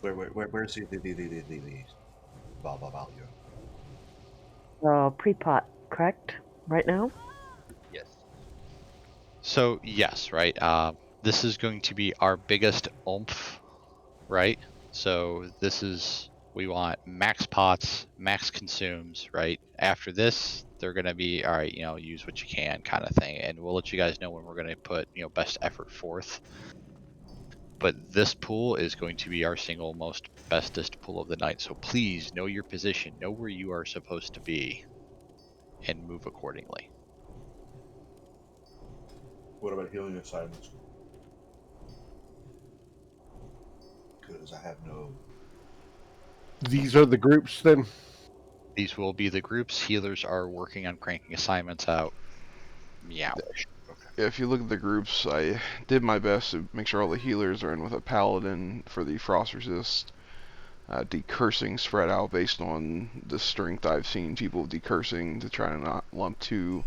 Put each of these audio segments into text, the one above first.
Where's the value? Pre-pot, correct? Right now? Yes. So yes, right. This is going to be our biggest oomph, right? So this is we want max pots, max consumes, right? After this, they're gonna be all right. Use what you can, kind of thing, and we'll let you guys know when we're gonna put best effort forth. But this pool is going to be our single most bestest pool of the night. So please know your position, know where you are supposed to be, and move accordingly. What about healing assignments? Because I have no. These are the groups then? These will be the groups. Healers are working on cranking assignments out. Meow. If you look at the groups, I did my best to make sure all the healers are in with a paladin for the frost resist. Decursing spread out based on the strength I've seen people decursing to try to not lump two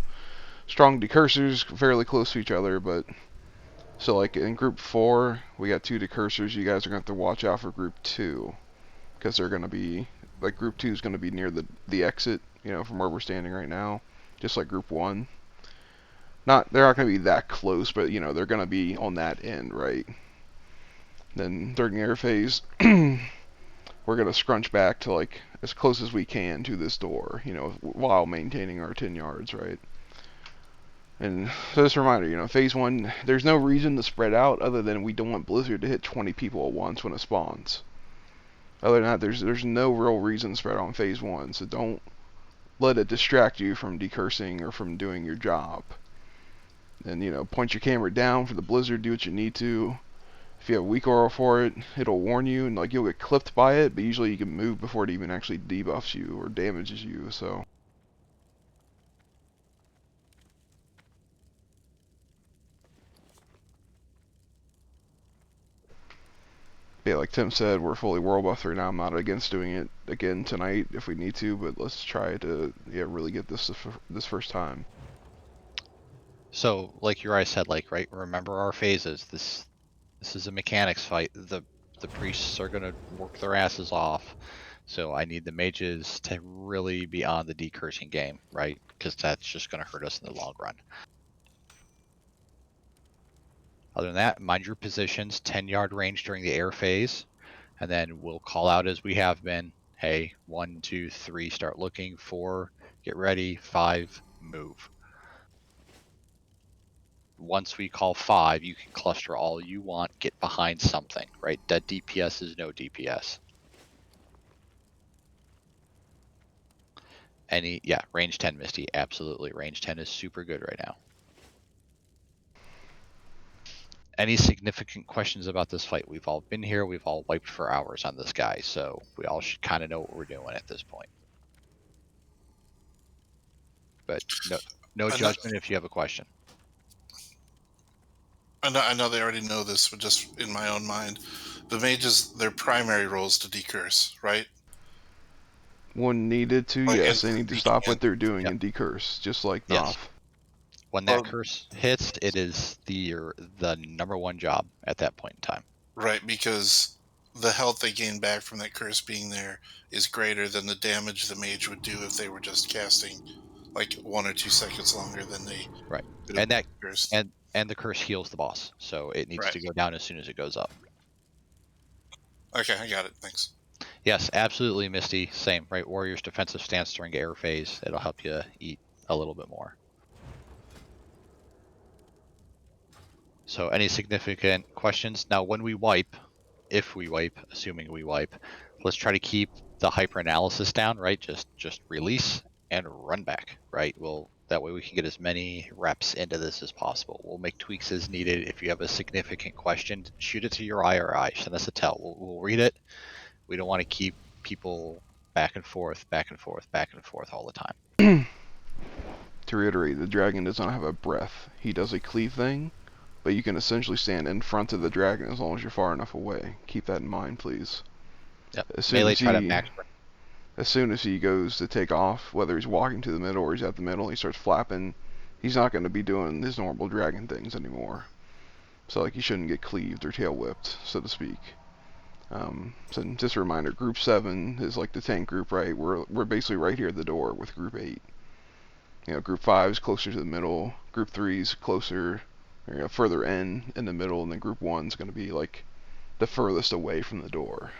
strong decursers fairly close to each other. But so like in group 4, we got 2 decursers. You guys are going to have to watch out for group 2 because they're going to be like group 2 is going to be near the exit, from where we're standing right now, just like group 1. They're not going to be that close, but they're going to be on that end, right? Then during the air phase, we're going to scrunch back to like as close as we can to this door, while maintaining our 10 yards, right? And so just a reminder, phase 1, there's no reason to spread out other than we don't want Blizzard to hit 20 people at once when it spawns. Other than that, there's no real reason to spread out on phase 1, so don't let it distract you from decursing or from doing your job. And point your camera down for the blizzard, do what you need to. If you have weak aura for it, it'll warn you, and like you'll get clipped by it, but usually you can move before it even actually debuffs you or damages you, so. Yeah, like Tim said, we're fully world buffed right now. I'm not against doing it again tonight if we need to, but let's try to really get this first time. So, like Uri said, right, remember our phases. This is a mechanics fight. The priests are gonna work their asses off. So I need the mages to really be on the decursing game, right? Because that's just gonna hurt us in the long run. Other than that, mind your positions, 10-yard range during the air phase, and then we'll call out as we have been. Hey, 1, 2, 3, start looking. 4, get ready. 5, move. Once we call 5, you can cluster all you want, get behind something, right? Dead DPS is no DPS. Range 10 Misty, absolutely. Range 10 is super good right now. Any significant questions about this fight? We've all been here, we've all wiped for hours on this guy, so we all should kind of know what we're doing at this point. But no judgment if you have a question. I know they already know this, but just in my own mind, the mages, their primary role is to decurse, right? When needed to, Like, yes, they need to stop what they're doing Yep. and decurse, just like Yes. Noth. When that curse hits, it is the number one job at that point in time. Right, because the health they gain back from that curse being there is greater than the damage the mage would do if they were just casting like 1 or 2 seconds longer than they right. could And that curse. and the curse heals the boss, so it needs to go down as soon as it goes up. Okay, I got it. Thanks. Yes, absolutely, Misty. Same, right? Warrior's defensive stance during air phase. It'll help you eat a little bit more. So any significant questions? Now, when we wipe, if we wipe, assuming we wipe, let's try to keep the hyper analysis down, right? Just release and run back, right? That way we can get as many reps into this as possible. We'll make tweaks as needed. If you have a significant question, shoot it to your IRI. Send us a tell. We'll read it. We don't want to keep people back and forth all the time. To reiterate, the dragon does not have a breath. He does a cleave thing, but you can essentially stand in front of the dragon as long as you're far enough away. Keep that in mind, please. Yep. As soon as he goes to take off, whether he's walking to the middle or he's at the middle, he starts flapping. He's not going to be doing his normal dragon things anymore. So like he shouldn't get cleaved or tail whipped, so to speak. So just a reminder, Group 7 is like the tank group, right? We're basically right here at the door with Group 8. You know, Group 5 is closer to the middle. Group 3 is closer, further in the middle, and then Group 1 is going to be like the furthest away from the door.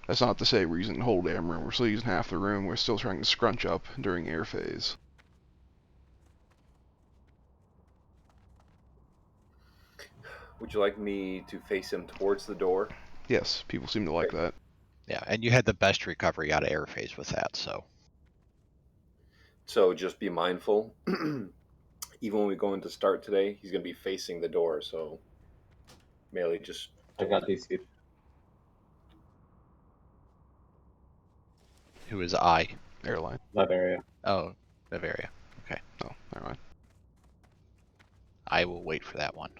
That's not to say we're using the whole damn room. We're still using half the room. We're still trying to scrunch up during air phase. Would you like me to face him towards the door? Yes, people seem to like that. Yeah, and you had the best recovery out of air phase with that, so. So just be mindful. Even when we go into start today, he's going to be facing the door. So Melee, just I got these. Who is I? Airline. That area. Oh, Bavaria. Okay. Oh, never mind. I will wait for that one.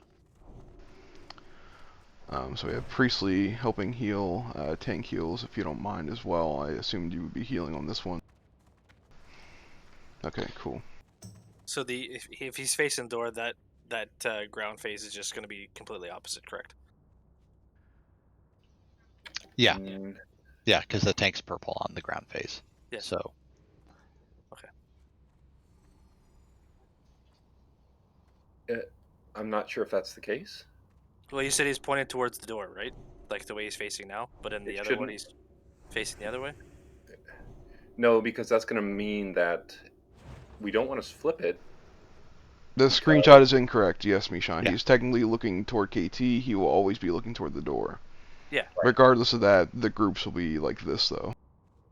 So we have Priestley helping heal, tank heals if you don't mind as well. I assumed you would be healing on this one. Okay, cool. So if he's facing the door, that ground phase is just going to be completely opposite, correct? Yeah. Mm, Yeah, because the tank's purple on the ground phase. Yes. So. I'm not sure if that's the case. Well, you said he's pointing towards the door, right? Like the way he's facing now, but in the It other one, shouldn't- he's facing the other way? No, because that's going to mean that we don't want to flip it. The screenshot is incorrect. Yes, Mishan. Yeah. He's technically looking toward KT. He will always be looking toward the door. Yeah. Regardless of that, the groups will be like this, though.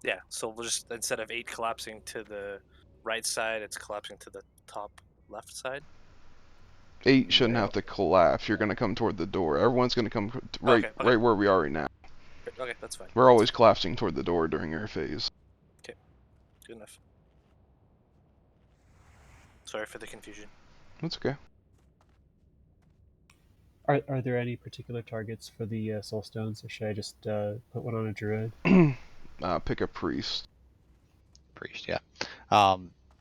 Yeah, so we'll just, instead of 8 collapsing to the right side, it's collapsing to the top left side? 8 shouldn't have to collapse. You're going to come toward the door. Everyone's going to come right Okay. right where we are right now. Okay, that's fine. We're always collapsing toward the door during air phase. Good enough. Sorry for the confusion. That's okay. Are there any particular targets for the soul stones, or should I just put one on a druid? Pick a priest. Priest, yeah.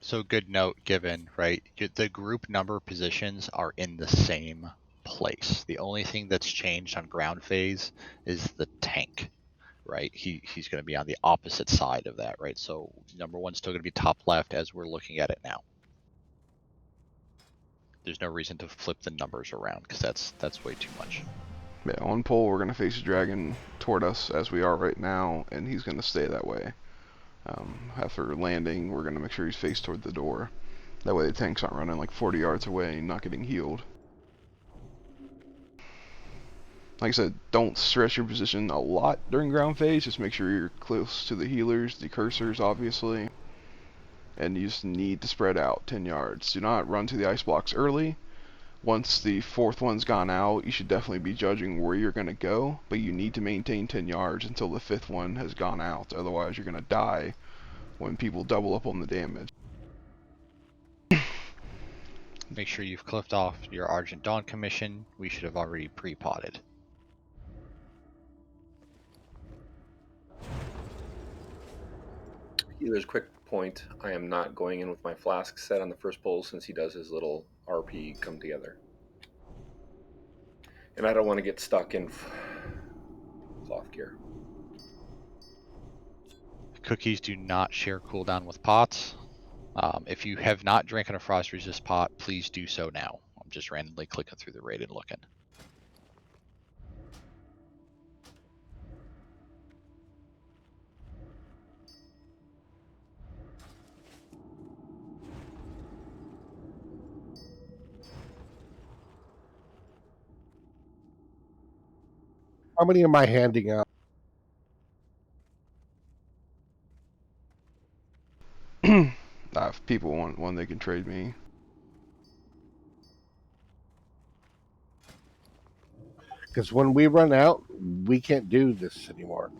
So good note given, right? The group number positions are in the same place. The only thing that's changed on ground phase is the tank, right? He's going to be on the opposite side of that, right? So number one's still going to be top left as we're looking at it now. There's no reason to flip the numbers around because that's way too much. Yeah, on pole we're going to face a dragon toward us as we are right now, and he's going to stay that way. After landing, we're going to make sure he's faced toward the door. That way the tanks aren't running like 40 yards away and not getting healed. Like I said, don't stress your position a lot during ground phase. Just make sure you're close to the healers, the cursors, obviously. And you just need to spread out 10 yards. Do not run to the ice blocks early. Once the 4th one's gone out, you should definitely be judging where you're going to go, but you need to maintain 10 yards until the 5th one has gone out. Otherwise, you're going to die when people double up on the damage. Make sure you've clipped off your Argent Dawn commission. We should have already pre-potted. Healer's quick point. I am not going in with my flask set on the first pull since he does his little RP come together. And I don't want to get stuck in cloth gear. Cookies do not share cooldown with pots. If you have not drank a frost resist pot, please do so now. I'm just randomly clicking through the raid and looking. How many am I handing out? If people want one, they can trade me. Because when we run out, we can't do this anymore.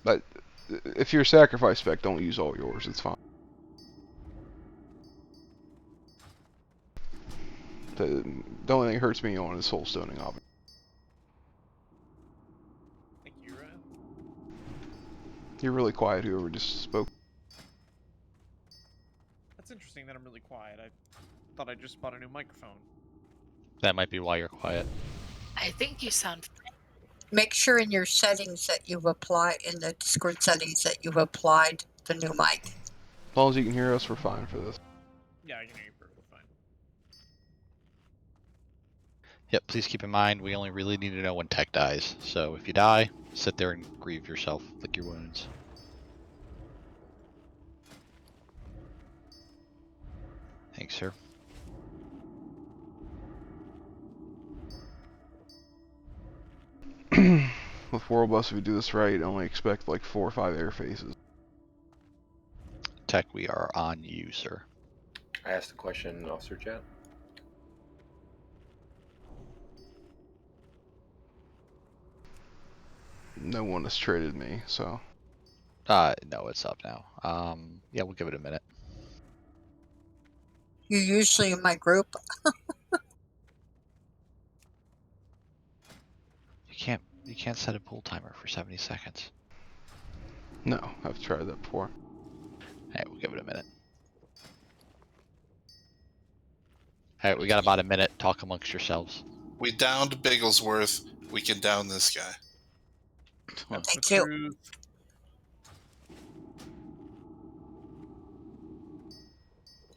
But if you're sacrifice spec, don't use all yours. It's fine. The only thing that hurts me on is soul stoning, obviously. Thank you, Ryan. You're really quiet, whoever just spoke. That's interesting that I'm really quiet. I thought I just bought a new microphone. That might be why you're quiet. I think you sound Make sure in your settings that you've applied, in the Discord settings, that you've applied the new mic. As long as you can hear us, we're fine for this. Yeah, I can hear you perfectly fine. Yep, please keep in mind, we only really need to know when Tech dies. So if you die, sit there and grieve yourself, lick your wounds. Thanks, sir. With World Bus, if we do this right, only expect like 4 or 5 air phases. Tech, we are on you, sir. I asked a question in officer chat. No one has traded me, so. No, it's up now. Yeah, we'll give it a minute. You're usually in my group. You can't set a pull timer for 70 seconds. No, I've tried that before. Alright, we'll give it a minute. Alright, we got about a minute. Talk amongst yourselves. We downed Bigglesworth. We can down this guy. That's Thank the you. truth.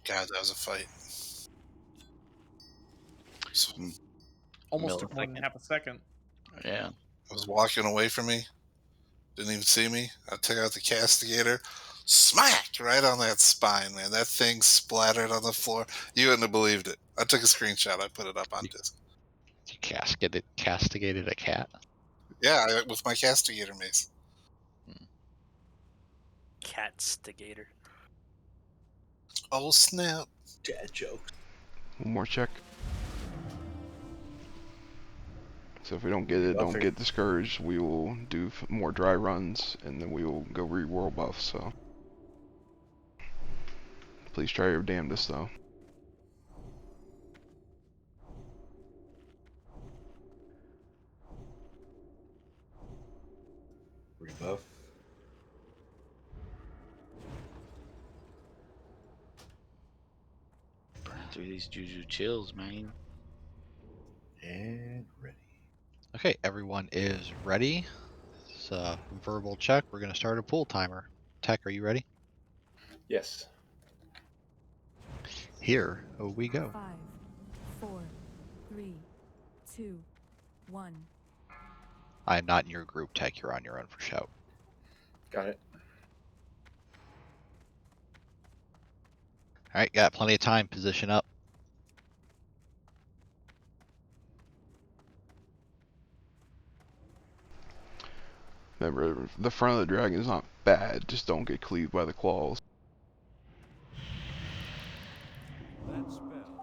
God, that was a fight. So, Almost took more than half a second. Yeah. was walking away from me. Didn't even see me. I took out the castigator. Smack! Right on that spine, man. That thing splattered on the floor. You wouldn't have believed it. I took a screenshot. I put it up on Discord. You castigated a cat? Yeah, with my castigator mace. Catstigator. Oh, snap. Dad jokes. One more check. So if we don't get it, don't get discouraged. We will do more dry runs, and then we will go re-world buff, so. Please try your damnedest, though. Rebuff. Burn through these juju chills, man. And ready. Okay, everyone is ready. It's a verbal check. We're going to start a pull timer. Tech, are you ready? Yes. Here we go. 5, 4, 3, 2, 1. I am not in your group, Tech. You're on your own for shout. Got it. All right, got plenty of time. Position up. Remember, the front of the dragon is not bad. Just don't get cleaved by the claws.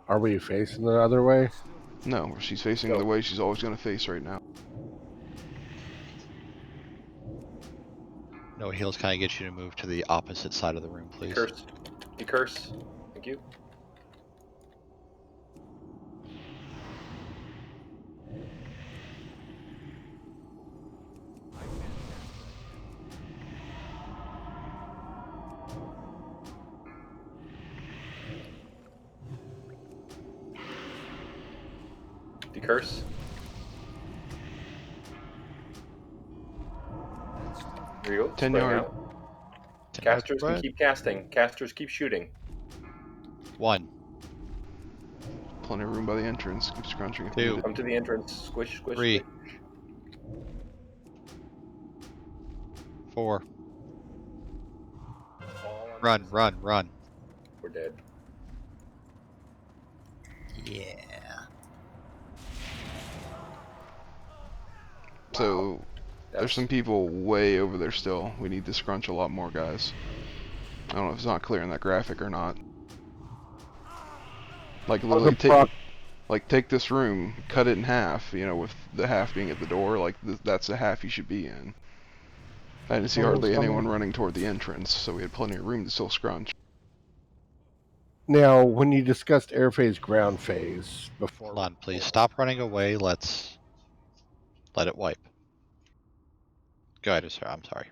Are we facing the other way? No, she's facing the way she's always going to face right now. No heals kind of get you to move to the opposite side of the room, please. Curse. You curse. Thank you. Decurse. Here you go. 10 Spraying yard. out. Casters can keep casting. Casters keep shooting. 1. Plenty of room by the entrance. Keep scrunching. If 2. needed. Come to the entrance. Squish, squish, 3. squish. 4. Run, run, run. We're dead. Yeah. So, there's some people way over there still. We need to scrunch a lot more, guys. I don't know if it's not clear in that graphic or not. Like, literally take this room, cut it in half, you know, with the half being at the door. Like, that's the half you should be in. I didn't see hardly anyone running toward the entrance, so we had plenty of room to still scrunch. Now, when you discussed air phase, ground phase before... Hold on, please. Stop running away. Let's let it wipe. Go ahead, sir. I'm sorry.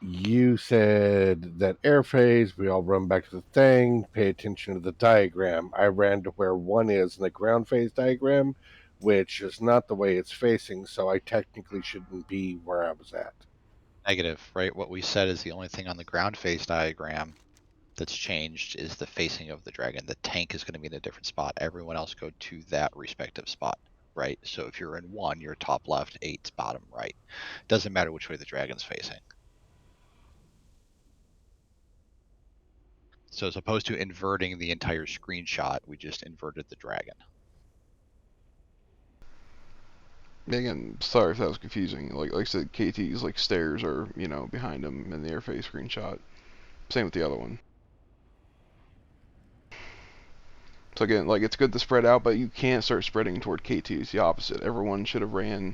You said that air phase, we all run back to the thing, pay attention to the diagram. I ran to where 1 is in the ground phase diagram. which is not the way it's facing, so I technically shouldn't be where I was at. Negative, right? What we said is the only thing on the ground face diagram that's changed is the facing of the dragon. The tank is going to be in a different spot. Everyone else go to that respective spot, right? So if you're in 1, you're top left, 8's bottom right. Doesn't matter which way the dragon's facing. So as opposed to inverting the entire screenshot, we just inverted the dragon. Again, sorry if that was confusing. Like I said, KT's like stairs are, you know, behind him in the airface screenshot. Same with the other one. So again, like it's good to spread out, but you can't start spreading toward KT. It's the opposite. Everyone should have ran.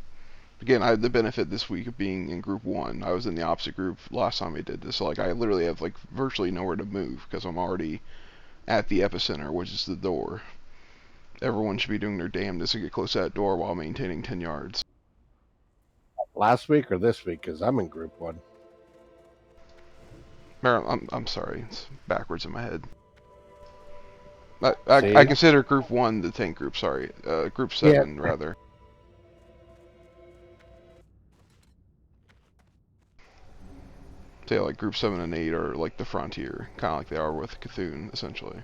Again, I had the benefit this week of being in group 1. I was in the opposite group last time we did this. So like I literally have like virtually nowhere to move because I'm already at the epicenter, which is the door. Everyone should be doing their damnedest to get close to that door while maintaining 10 yards. Last week or this week? Because I'm in group 1. I'm sorry, it's backwards in my head. I consider group 1 the tank group. Sorry, group 7 Yeah. rather. So yeah, like group 7 and 8 are like the frontier, kind of like they are with Cthulhu, essentially.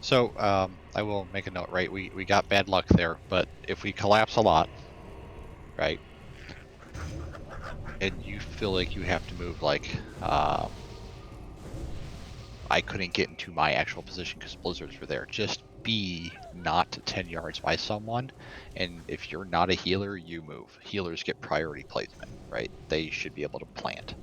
So I will make a note, right? We got bad luck there, but if we collapse a lot, right, and you feel like you have to move, like I couldn't get into my actual position because blizzards were there. Just be not 10 yards by someone, and if you're not a healer, you move. Healers get priority placement, right? They should be able to plant.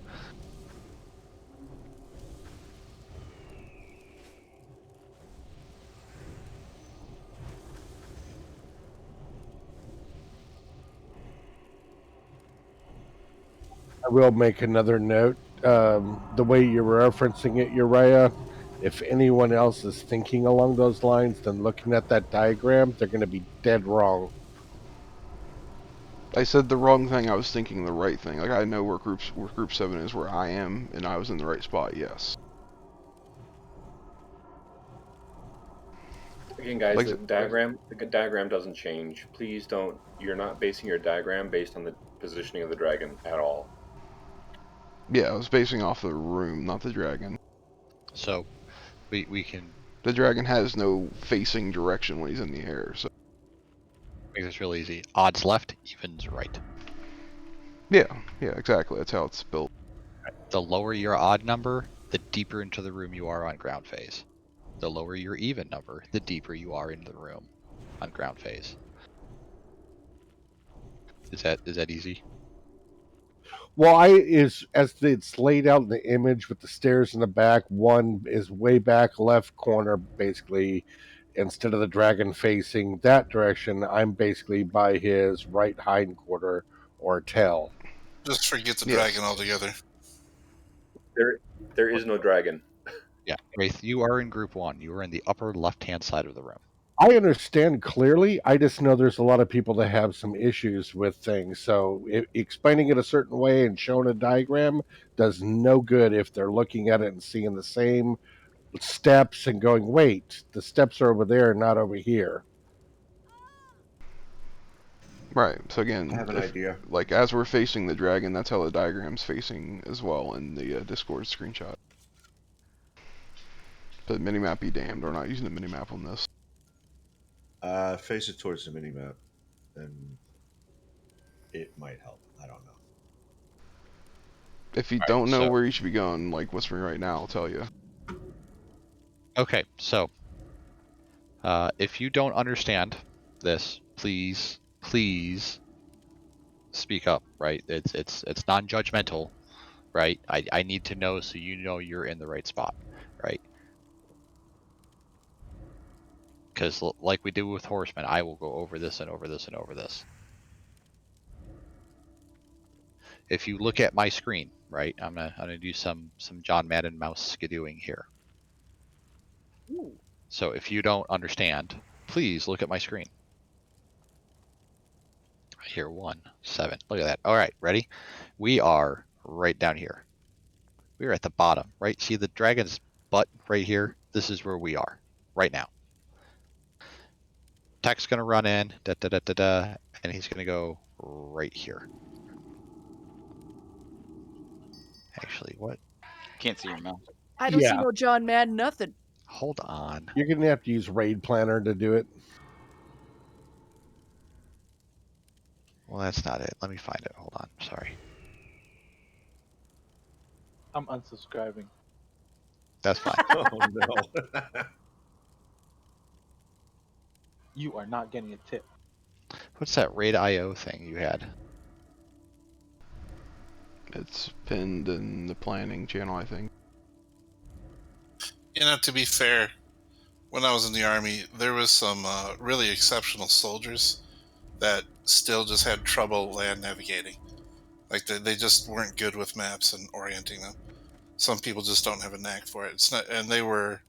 I will make another note. The way you're referencing it, Uriah, if anyone else is thinking along those lines, then looking at that diagram, they're going to be dead wrong. I said the wrong thing. I was thinking the right thing. Like I know where group 7 is, where I am, and I was in the right spot. Yes. Again, guys, Like, the diagram doesn't change. Please don't. You're not basing your diagram based on the positioning of the dragon at all. yeah, I was basing off the room, not the dragon. So we can. The dragon has no facing direction when he's in the air. So Make this real easy. Odds left, evens right. yeah, exactly. That's how it's built. The lower your odd number, the deeper into the room you are on ground phase. The lower your even number, the deeper you are in the room on ground phase. Is that easy? Well, as it's laid out in the image with the stairs in the back, one is way back left corner, basically, instead of the dragon facing that direction. I'm basically by his right hindquarter or tail. Just forget the dragon altogether. There is no dragon. Yeah, Wraith, you are in group 1. You are in the upper left-hand side of the room. I understand clearly. I just know there's a lot of people that have some issues with things. So explaining it a certain way and showing a diagram does no good if they're looking at it and seeing the same steps and going, wait, the steps are over there, not over here. Right. So again, I have an idea. Like as we're facing the dragon, that's how the diagram's facing as well in the Discord screenshot. But minimap be damned, we're not using the minimap on this. Face it towards the minimap, and it might help. I don't know. If you don't know where you should be going, like whisper me right now, I'll tell you. Okay, so if you don't understand this, please speak up. Right? It's non-judgmental, right? I need to know so you know you're in the right spot, right? Because like we did with Horsemen, I will go over this and over this and over this. If you look at my screen, right, I'm gonna do some John Madden mouse skidooing here. Ooh. So if you don't understand, please look at my screen. I hear 1, 7. Look at that. All right, ready? We are right down here. We are at the bottom, right? See, the dragon's but right here, this is where we are right now. Tech's going to run in, and he's going to go right here. Actually, what? Can't see your mouse. I don't see Yeah. no John Madden nothing. Hold on. You're going to have to use Raid Planner to do it. Well, that's not it. Let me find it. Hold on. Sorry. I'm unsubscribing. That's fine. Oh no. You are not getting a tip. What's that Raid IO thing you had? It's pinned in the planning channel, I think. You know, to be fair, when I was in the Army, there was some really exceptional soldiers that still just had trouble land navigating. Like they just weren't good with maps and orienting them. Some people just don't have a knack for it. It's not, and they were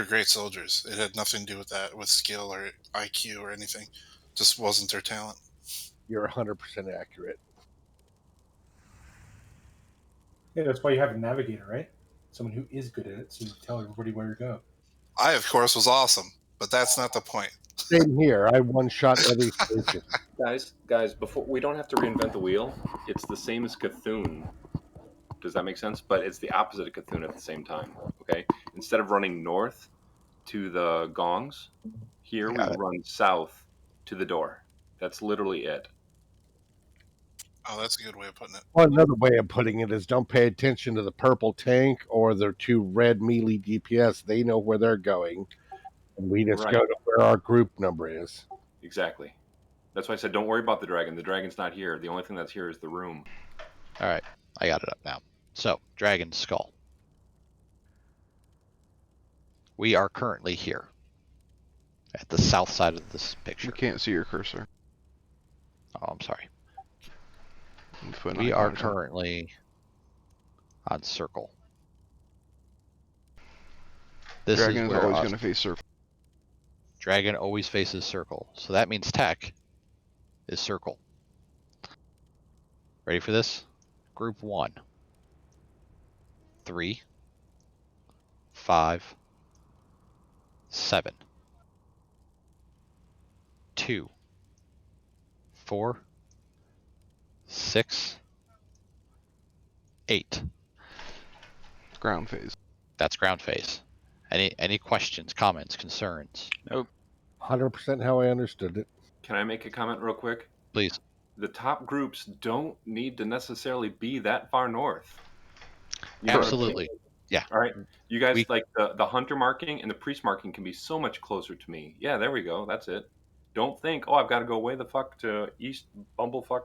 great soldiers. It had nothing to do with that, with skill or IQ or anything. Just wasn't their talent. You're 100% accurate. Yeah, that's why you have a navigator, right? Someone who is good at it, so you tell everybody where to go. I, of course, was awesome, but that's not the point. Same here. I one-shot every station. Guys, before we don't have to reinvent the wheel. It's the same as Cthulhu. Does that make sense? But it's the opposite of Cthulhu at the same time. Okay. Instead of running north to the gongs, here we run south to the door. That's literally it. Oh, that's a good way of putting it. Well, another way of putting it is don't pay attention to the purple tank or the two red melee DPS. They know where they're going, and we just Right. go to where our group number is. Exactly. That's why I said don't worry about the dragon. The dragon's not here. The only thing that's here is the room. All right, I got it up now. So, Dragon Skull. We are currently here at the south side of this picture. You can't see your cursor. Oh, I'm sorry. Put an We icon are or something. currently on circle. This Dragon is is where always going to face circle. Dragon always faces circle. So that means tech is circle. Ready for this? Group 1. 3, 5, 7, 2, 4, 6, 8. Ground phase. That's ground phase. Any questions, comments, concerns? Nope. 100% how I understood it. Can I make a comment real quick? Please. The top groups don't need to necessarily be that far north. You know what I'm saying? Absolutely. Yeah. All right. You guys like the hunter marking and the priest marking can be so much closer to me. Yeah, there we go. That's it. Don't think, oh, I've got to go way the fuck to east bumblefuck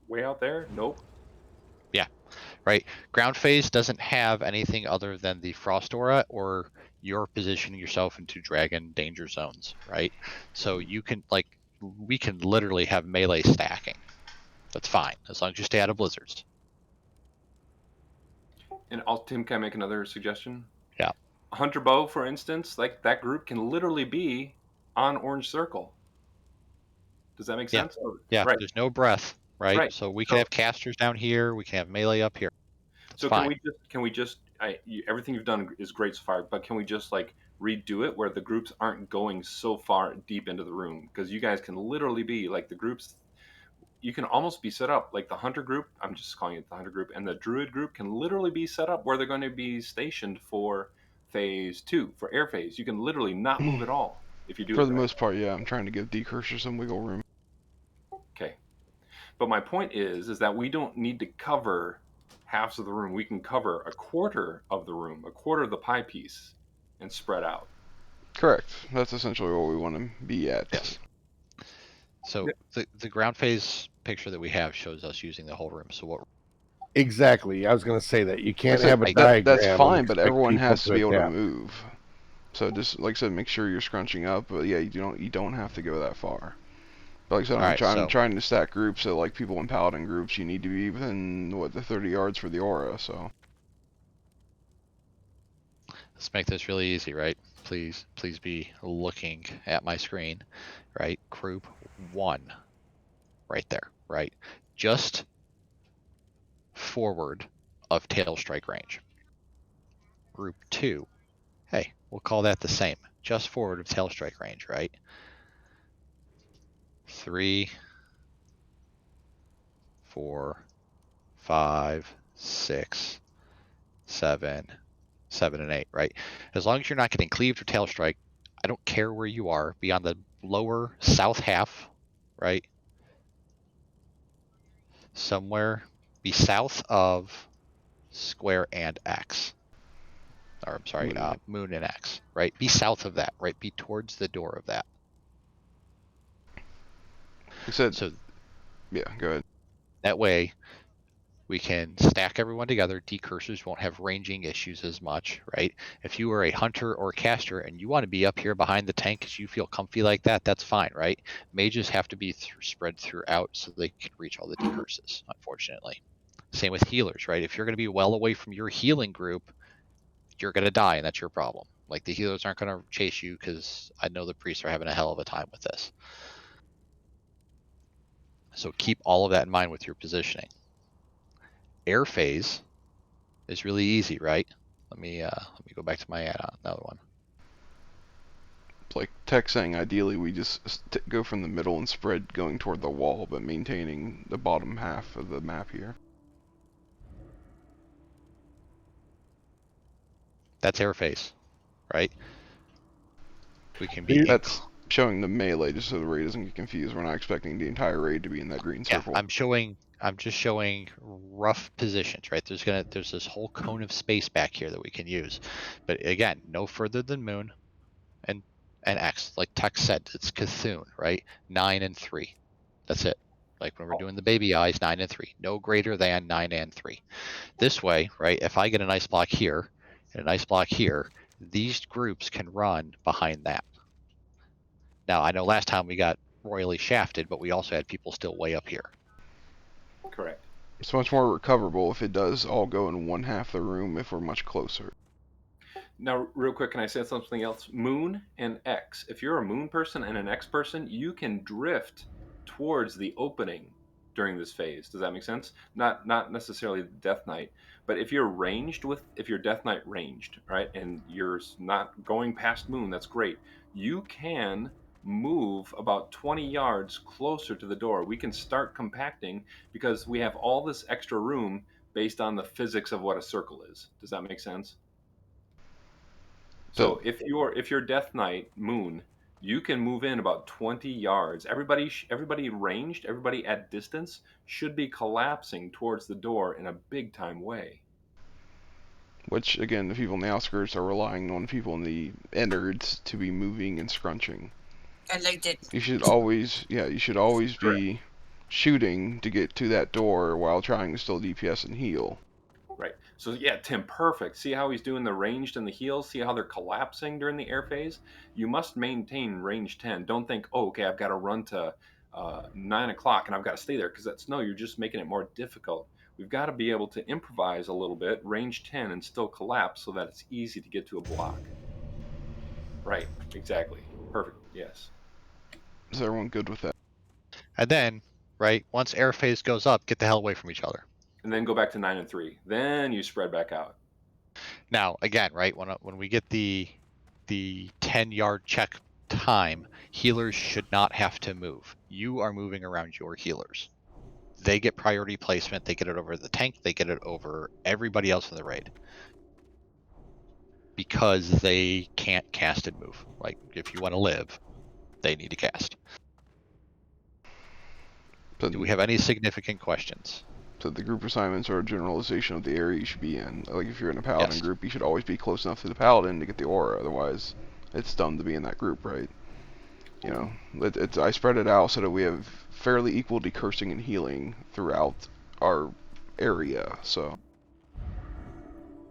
way out there. Nope. Yeah. Right. Ground phase doesn't have anything other than the frost aura or you're positioning yourself into dragon danger zones, right? So you can we can literally have melee stacking. That's fine as long as you stay out of blizzards. And Tim, can I make another suggestion? Yeah. Hunter bow, for instance, like that group can literally be on orange circle. Does that make sense? Yeah. Right. There's no breath, right? Right. So we can have casters down here. We can have melee up here. That's so fine. can we just everything you've done is great so far, but can we just like redo it where the groups aren't going so far deep into the room? Because you guys can literally be like the groups, you can almost be set up like the hunter group. I'm just calling it the hunter group, and the druid group can literally be set up where they're going to be stationed for phase 2, for air phase. You can literally not move at all if you do For it the right. most part, yeah. I'm trying to give Decursor some wiggle room. Okay. But my point is that we don't need to cover halves of the room. We can cover a quarter of the room, a quarter of the pie piece, and spread out. Correct. That's essentially what we want to be at. Yes. So the ground phase picture that we have shows us using the whole room. So what? Exactly. I was going to say that you can't Like have a that, diagram. that's and fine, but expect everyone people has to be able adapt. to move. So just like I said, make sure you're scrunching up. But yeah, you don't have to go that far. But like I said, I'm trying to stack groups. So like people in paladin groups, you need to be within the 30 yards for the aura. So Let's make this really easy, right? Please be looking at my screen, right? Group 1, right there, right? Just forward of tail strike range, group 2, hey, we'll call that the same, just forward of tail strike range, right? 3, 4, 5, 6, 7, 7, and 8, right? As long as you're not getting cleaved or tail strike, I don't care where you are, be on the lower south half, right? Somewhere be south of square and X. Or I'm sorry, moon and X, right? Be south of that, right? Be towards the door of that. You said, so yeah, go ahead. That way we can stack everyone together. Decursors won't have ranging issues as much, right? If you are a hunter or a caster and you want to be up here behind the tank because you feel comfy like that, that's fine, right? Mages have to be spread throughout so they can reach all the decurses, unfortunately. Same with healers, right? If you're going to be well away from your healing group, you're going to die, and that's your problem. Like, the healers aren't going to chase you because I know the priests are having a hell of a time with this. So keep all of that in mind with your positioning. Air phase is really easy, right? Let me go back to my add-on, another one. It's like Tech saying ideally we just go from the middle and spread going toward the wall, but maintaining the bottom half of the map here. That's air phase, right? We can be. That's showing the melee just so the raid doesn't get confused. We're not expecting the entire raid to be in that green circle. I'm just showing rough positions, right? There's this whole cone of space back here that we can use, but again, no further than moon and X. Like Tech said, it's Cthulhu, right? 9 and 3. That's it. Like when we're doing the baby eyes, 9 and 3. No greater than 9 and 3. This way, right? If I get an ice block here and an ice block here, these groups can run behind that. Now, I know last time we got royally shafted, but we also had people still way up here. Correct. It's much more recoverable if it does all go in one half of the room if we're much closer. Now, real quick, can I say something else? Moon and X. If you're a moon person and an X person, you can drift towards the opening during this phase. Does that make sense? Not necessarily Death Knight, but if you're Death Knight ranged, right, and you're not going past moon, that's great. You can move about 20 yards closer to the door. We can start compacting because we have all this extra room based on the physics of what a circle is. Does that make sense? So if you're Death Knight Moon, you can move in about 20 yards. Everybody ranged, everybody at distance should be collapsing towards the door in a big time way. Which, again, the people in the outskirts are relying on people in the innards to be moving and scrunching. And they did. You should always be shooting to get to that door while trying to still DPS and heal. Right. So yeah, Tim, perfect. See how he's doing the ranged and the heals? See how they're collapsing during the air phase? You must maintain range 10. Don't think, oh, okay, I've got to run to 9 o'clock and I've got to stay there, because no, you're just making it more difficult. We've got to be able to improvise a little bit, range 10, and still collapse so that it's easy to get to a block. Right, exactly. Perfect, yes. Is everyone good with that? And then, right, once air phase goes up, get the hell away from each other. And then go back to 9 and 3. Then you spread back out. Now, again, right, when we get the 10-yard check time, healers should not have to move. You are moving around your healers. They get priority placement. They get it over the tank. They get it over everybody else in the raid. Because they can't cast and move. Like, if you want to live, they need to cast. Do we have any significant questions? So the group assignments are a generalization of the area you should be in. Like if you're in a paladin group, you should always be close enough to the paladin to get the aura. Otherwise, it's dumb to be in that group, right? You know, I spread it out so that we have fairly equal decursing and healing throughout our area. So.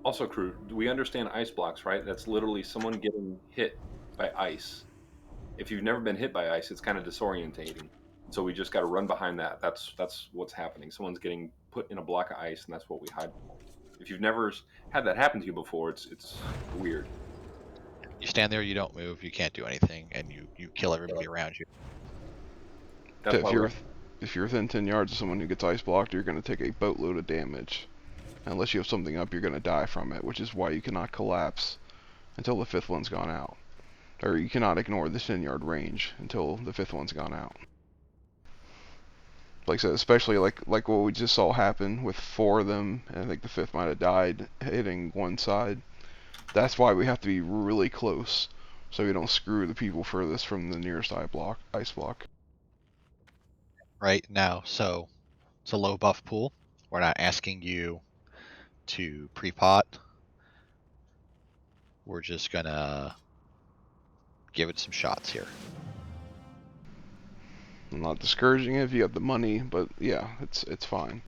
Also, crew, we understand ice blocks, right? That's literally someone getting hit by ice. If you've never been hit by ice, it's kind of disorientating. So we just got to run behind that. That's what's happening. Someone's getting put in a block of ice, and that's what we hide. If you've never had that happen to you before, it's weird. You stand there, you don't move, you can't do anything, and you kill everybody around you. If you're within 10 yards of someone who gets ice blocked, you're going to take a boatload of damage. Unless you have something up, you're going to die from it, which is why you cannot collapse until the 5th one's gone out. Or you cannot ignore the 10-yard range until the 5th one's gone out. Like I said, especially like what we just saw happen with 4 of them, and I think the 5th might have died hitting one side. That's why we have to be really close, so we don't screw the people furthest from the nearest ice block. Right now, so it's a low buff pool. We're not asking you to pre-pot. We're just gonna give it some shots here. I'm not discouraging it if you have the money, but yeah, it's fine.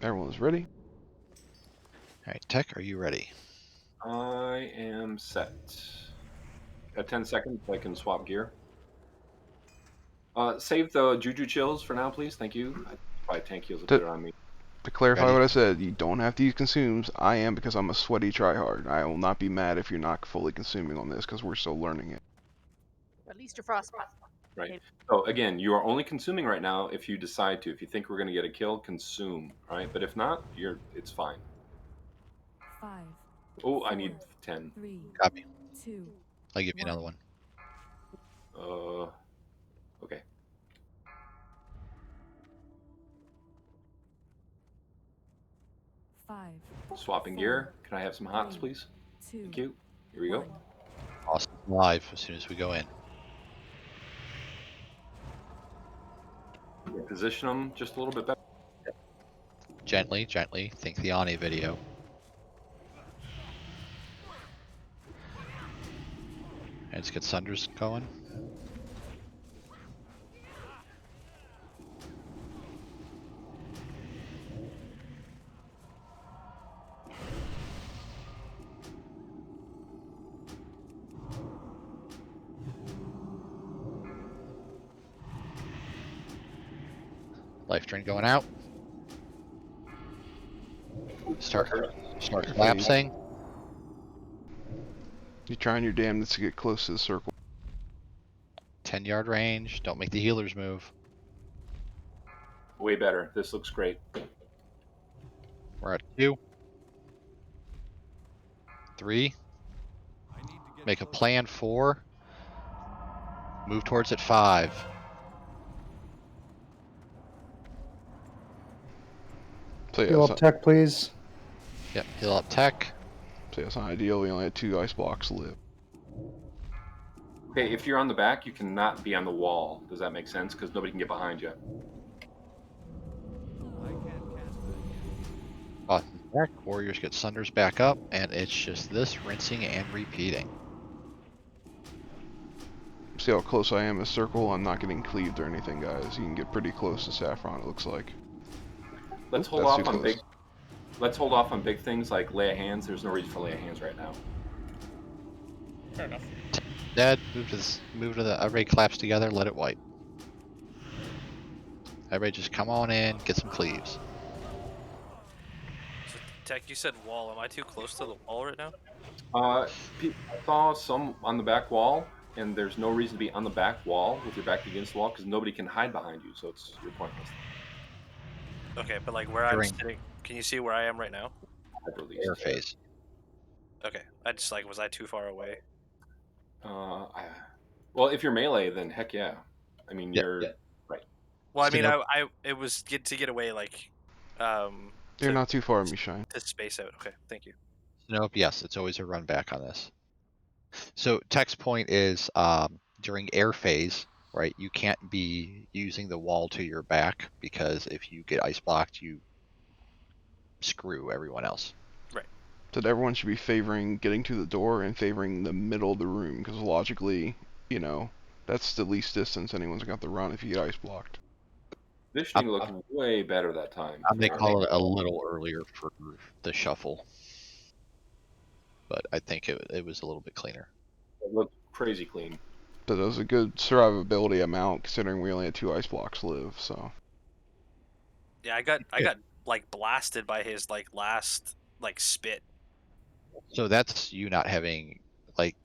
Everyone's ready? Alright, Tech, are you ready? I am set. At 10 seconds, I can swap gear. Save the Juju Chills for now, please. Thank you. Probably tank heals will clear on me. To clarify Ready? what I said, you don't have to use consumes. I am, because I'm a sweaty tryhard. I will not be mad if you're not fully consuming on this, because we're still learning it. At least you're frostbite. Right. So again, you are only consuming right now if you decide to. If you think we're going to get a kill, consume. Right. But if not, it's fine. 5. Oh, I need 10. 3. Copy. 2. I'll give you another one. Okay. 5. Swapping gear. Can I have some hots, please? 2. Thank you. Here we go. Awesome. Live as soon as we go in. Position them just a little bit better. Gently, gently. Think the Ani video. And let's get Sunders going. Life drain going out. Start collapsing. You're trying your damnedest to get close to the circle. 10-yard range. Don't make the healers move. Way better. This looks great. We're at 2. 3. Make a plan 4. Move towards it 5. So Heal up Tech, please. Yep, heal up Tech. So that's not ideal. We only had 2 ice blocks to live. Okay, if you're on the back, you cannot be on the wall. Does that make sense? Because nobody can get behind you. Back. Warriors get Sunders back up, and it's just this rinsing and repeating. See how close I am in circle? I'm not getting cleaved or anything, guys. You can get pretty close to Saffron, it looks like. Let's hold off on big. Let's hold off on big things like lay of hands. There's no reason for lay of hands right now. Fair enough. Dad, move to the everybody collapse together. Let it wipe. Everybody just come on in, get some cleaves. So, Tech, you said wall. Am I too close to the wall right now? I saw some on the back wall, and there's no reason to be on the back wall with your back against the wall because nobody can hide behind you, so you're pointless. Okay, but like where I'm sitting, can you see where I am right now? Air phase. Okay, I just like, was I too far away? Well, if you're melee, then heck yeah. I mean, you're right. Well, I mean, it was to get away, like, You're not too far, Mishine. to space out. Okay, thank you. Nope. Yes, it's always a run back on this. So Tech's point is during air phase, right? You can't be using the wall to your back because if you get ice blocked, you screw everyone else. Right. So everyone should be favoring getting to the door and favoring the middle of the room because logically, you know, that's the least distance anyone's got to run if you get ice blocked. Positioning looking way better that time. I may call it a little earlier for the shuffle, but I think it was a little bit cleaner. It looked crazy clean. But it was a good survivability amount considering we only had 2 ice blocks live, so. Yeah, I got like blasted by his like last like spit. So that's you not having, like,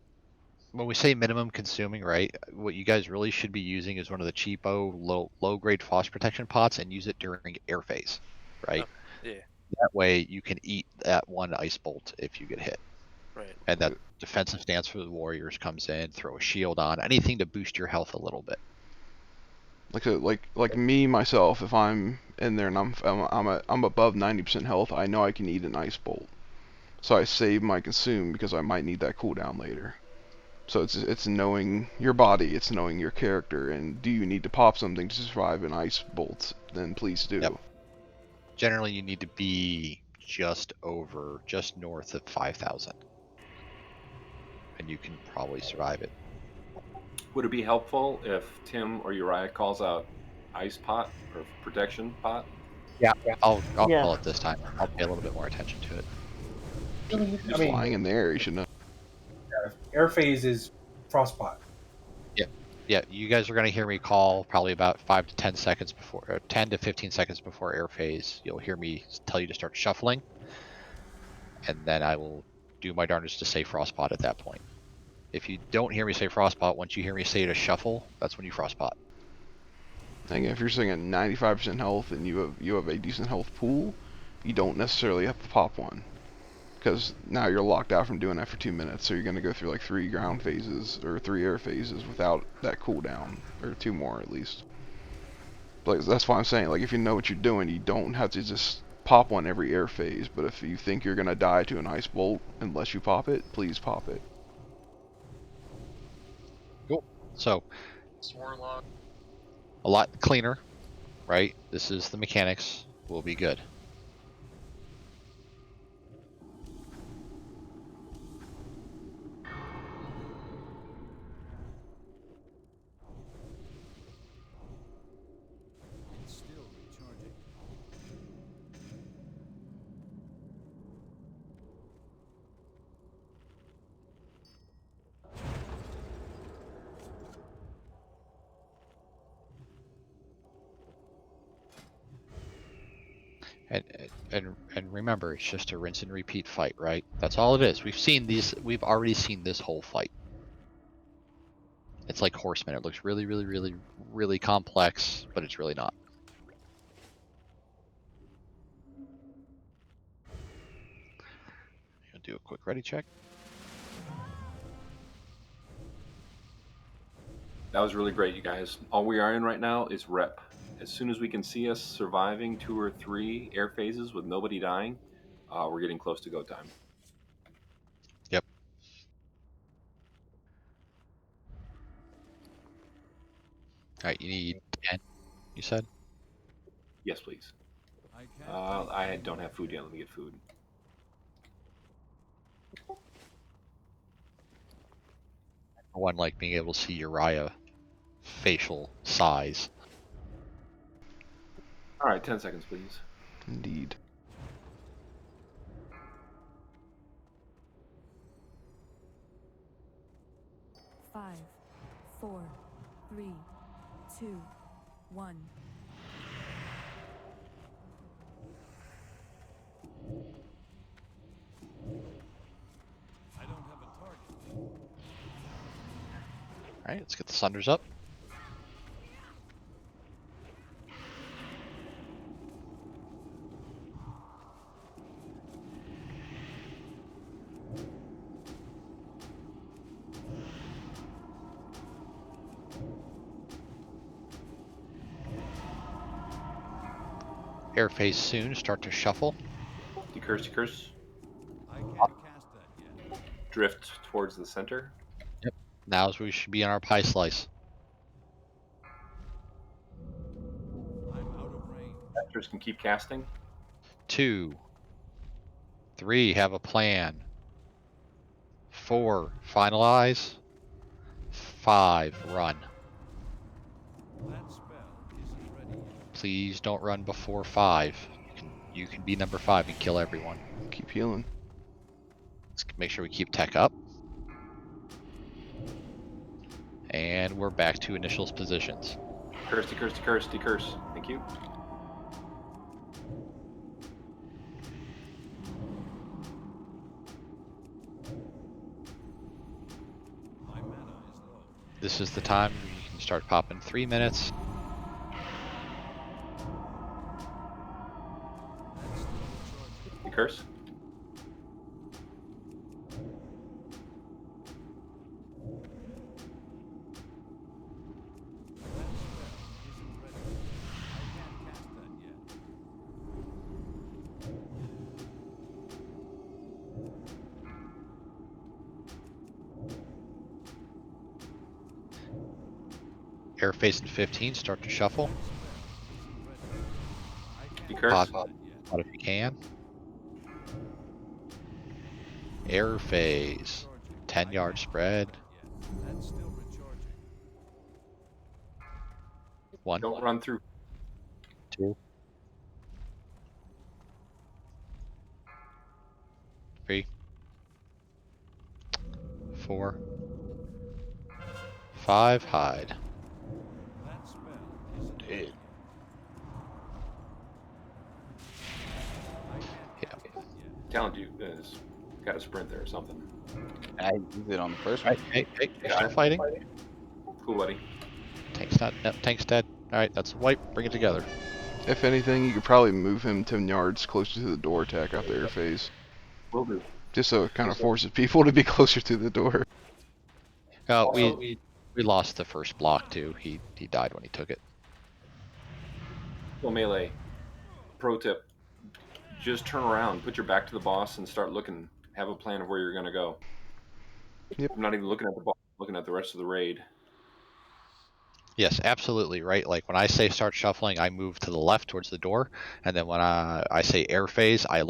when we say minimum consuming, right? What you guys really should be using is one of the cheapo low grade frost protection pots and use it during air phase, right? Yeah, That way you can eat that one ice bolt if you get hit. right. And that defensive stance for the warriors comes in, throw a shield on, anything to boost your health a little bit. Like me myself, if I'm in there and I'm above 90% health, I know I can eat an ice bolt. So I save my consume because I might need that cooldown later. So it's knowing your body, it's knowing your character, and do you need to pop something to survive an ice bolt? Then please do. Yep. Generally, you need to be just north of 5,000, and you can probably survive it. Would it be helpful if Tim or Uriah calls out ice pot or protection pot? Yeah, I'll Yeah. call it this time. I'll pay a little bit more attention to it. I mean, Flying in the air, you should know. air phase is frostbot. Yeah, you guys are going to hear me call probably about 5 to 10 seconds before, or 10 to 15 seconds before air phase. You'll hear me tell you to start shuffling, and then I will do my darndest to say frostbot at that point. If you don't hear me say frostbot, once you hear me say to shuffle, that's when you frostbot. And if you're sitting at 95% health and you have a decent health pool, you don't necessarily have to pop one, because now you're locked out from doing that for 2 minutes. So you're going to go through like 3 ground phases or 3 air phases without that cooldown, or 2 more at least. Like, that's why I'm saying, like, if you know what you're doing, you don't have to just pop one every air phase. But if you think you're going to die to an ice bolt unless you pop it, please pop it. Cool. So, Warlock, a lot cleaner, right? This is the mechanics. We'll be good. And remember, it's just a rinse and repeat fight, right? That's all it is. We've already seen this whole fight. It's like Horseman. It looks really, really, really, really complex, but it's really not. I'll do a quick ready check. That was really great, you guys. All we are in right now is rep. As soon as we can see us surviving 2 or 3 air phases with nobody dying, we're getting close to go time. Yep. All right, you need 10, you said? Yes, please. I don't have food yet. Let me get food. One, like being able to see Uriah facial size. All right, 10 seconds, please. Indeed. Five, 4, 3, 2, 1. All right, let's get the Sunders up. Air phase soon. Start to shuffle. Decurse. Drift towards the center. Yep. Now we should be on our pie slice. Casters can keep casting. 2, 3, have a plan. 4, finalize. 5, run. Please don't run before 5. You can be number 5 and kill everyone. Keep healing. Let's make sure we keep tech up. And we're back to initials positions. Decurse. Thank you. This is the time you can start popping 3 minutes. You curse. Air phase in 15, start to shuffle. You curse. Pot if you can. Air phase, 10-yard spread. 1, Don't run through. 2, 3, 4, 5, hide. Dude. Yeah. Talent, you got a sprint there or something. I used it on the first one. Hey, still fighting? Cool, buddy. Tank's not. No, Tank's dead. Alright, that's a wipe. Bring it together. If anything, you could probably move him 10 yards closer to the door, attack out the air phase. Will do. Just so it kind of forces people to be closer to the door. We lost the first block too. He died when he took it. Well, melee. Pro tip: just turn around, put your back to the boss, and start looking. Have a plan of where you're gonna go. Yep. I'm not even looking at the boss. I'm looking at the rest of the raid. Yes, absolutely right. Like when I say start shuffling, I move to the left towards the door, and then when I say air phase, I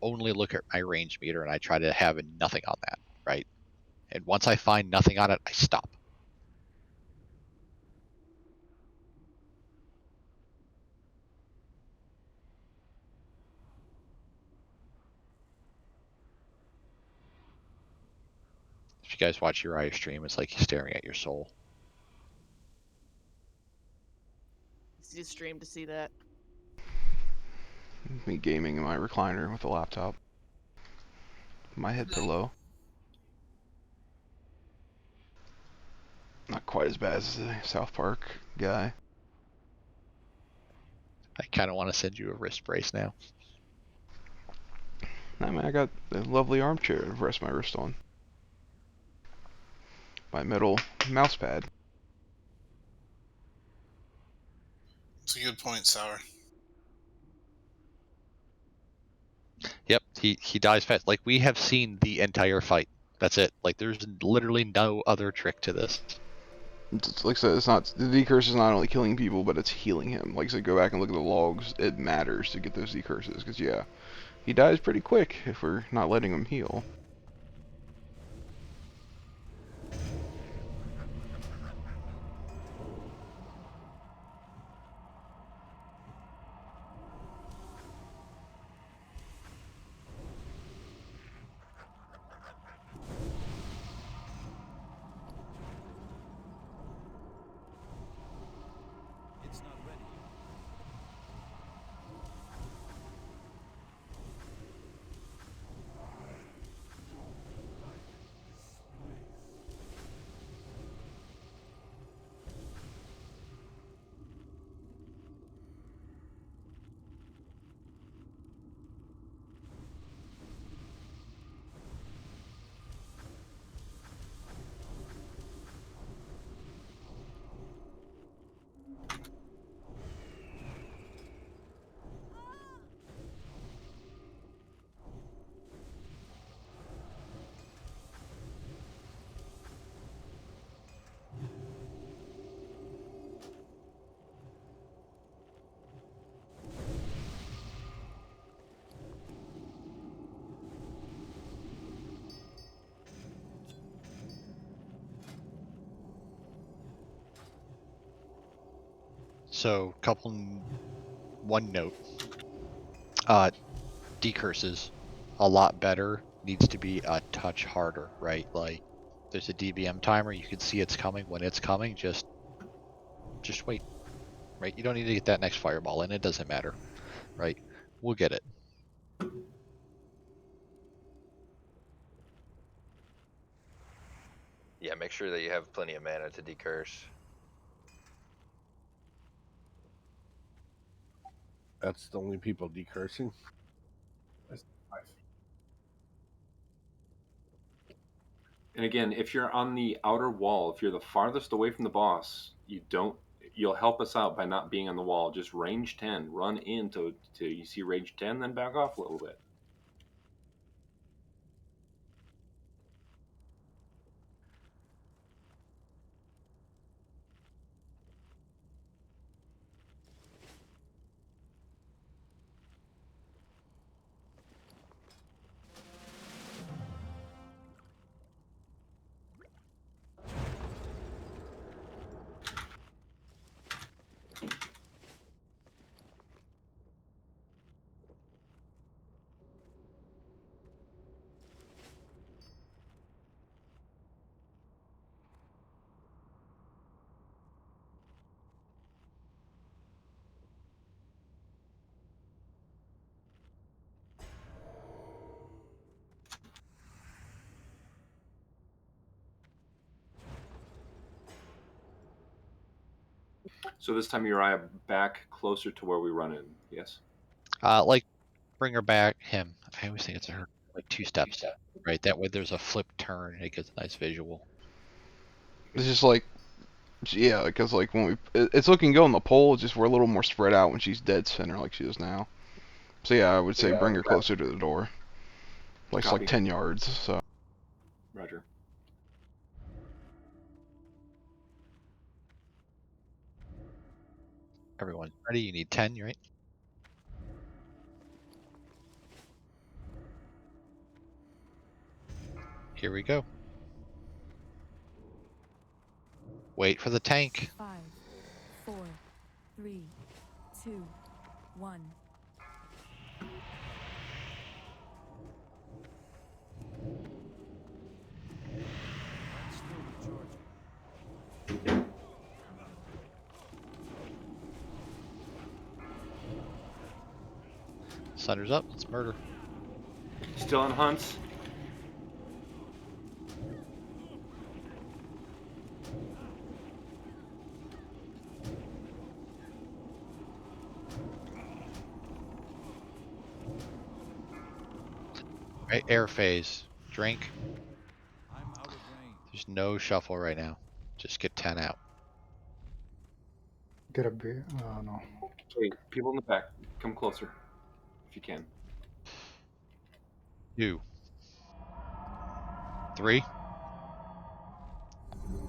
only look at my range meter and I try to have nothing on that, right? And once I find nothing on it, I stop. If you guys watch Uriah stream, it's like he's staring at your soul. See a stream to see that. Me gaming in my recliner with a laptop. My head pillow. Not quite as bad as the South Park guy. I kind of want to send you a wrist brace now. Nah, man, I got a lovely armchair to rest my wrist on. My metal mouse pad. It's a good point, Sour. Yep, he dies fast. Like we have seen the entire fight. That's it. Like there's literally no other trick to this. It's, like I said, it's not the decurse is not only killing people, but it's healing him. Like I said, go back and look at the logs. It matters to get those decurses, because yeah, he dies pretty quick if we're not letting him heal. So, one note. Decurses, a lot better, needs to be a touch harder, right? Like, there's a DBM timer, you can see it's coming. When it's coming, just wait, right? You don't need to get that next fireball in, it doesn't matter, right? We'll get it. Yeah, make sure that you have plenty of mana to decurse. That's the only people decursing. That's 5. And again, if you're on the outer wall, if you're the farthest away from the boss, you'll help us out by not being on the wall. Just range 10, run into you see range 10, then back off a little bit. So this time Uriah back closer to where we run in. Yes. Like, bring her back. Him. I always think it's her. Like 2 steps. Right. That way, there's a flip turn. And it gets a nice visual. It's just like, yeah, because like when it's looking good on the pole. It's just we're a little more spread out when she's dead center like she is now. So yeah, I would say bring her closer to the door. Like it's like 10 yards. So. Roger. Everyone's ready. You need 10, right? Here we go. Wait for the tank. 5, 4, 3, 2, 1. Sunder's up. Let's murder. Still on hunts. Right, air phase. Drink. There's no shuffle right now. Just get 10 out. Get a beer. Oh no. Okay, people in the back, come closer if you can. 2, 3,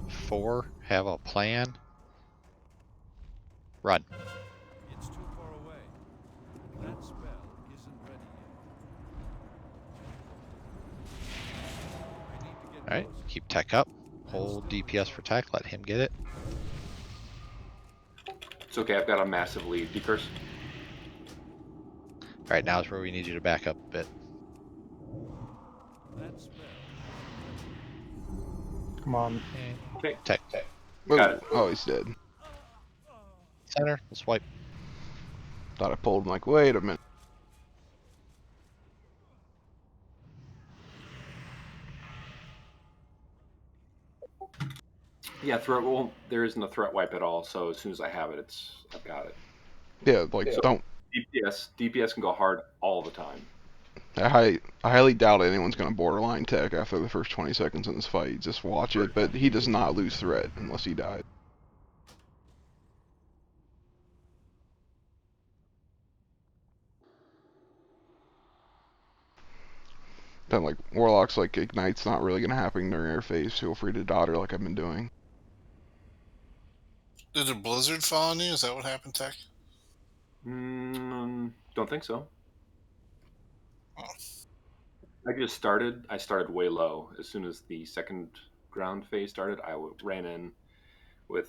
4. Have a plan. Run. It's too far away. That spell isn't ready yet. I need to get Alright, keep tech up. Hold DPS for tech. Let him get it. It's okay, I've got a massive lead. Decurse. Alright, now is where we need you to back up a bit. That spell. Come on. Okay. Tech. Got it. Oh, he's dead. Center. Let's wipe. Thought I pulled him. Like, wait a minute. Yeah, threat. Well, there isn't a threat wipe at all. So as soon as I have it, I've got it. Yeah, like don't. DPS can go hard all the time. I highly doubt anyone's going to borderline tech after the first 20 seconds in this fight. Just watch it, but he does not lose threat unless he dies. Then like Warlock's like Ignite's not really going to happen during air phase. Feel free to dodder like I've been doing. Did a blizzard fall on you? Is that what happened, Tech? Don't think so. Oh. I started way low. As soon as the second ground phase started, I ran in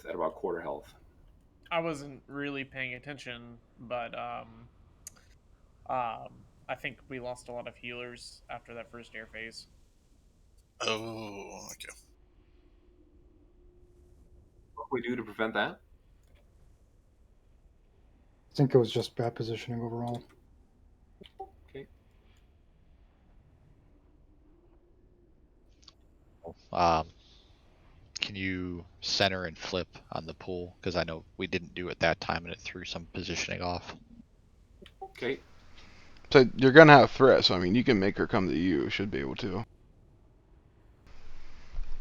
at about quarter health. I wasn't really paying attention, but I think we lost a lot of healers after that first air phase. Oh, okay. What can we do to prevent that? I think it was just bad positioning overall. Okay. Can you center and flip on the pool? Because I know we didn't do it that time and it threw some positioning off. Okay. So you're gonna have threat, so I mean, you can make her come to you. Should be able to.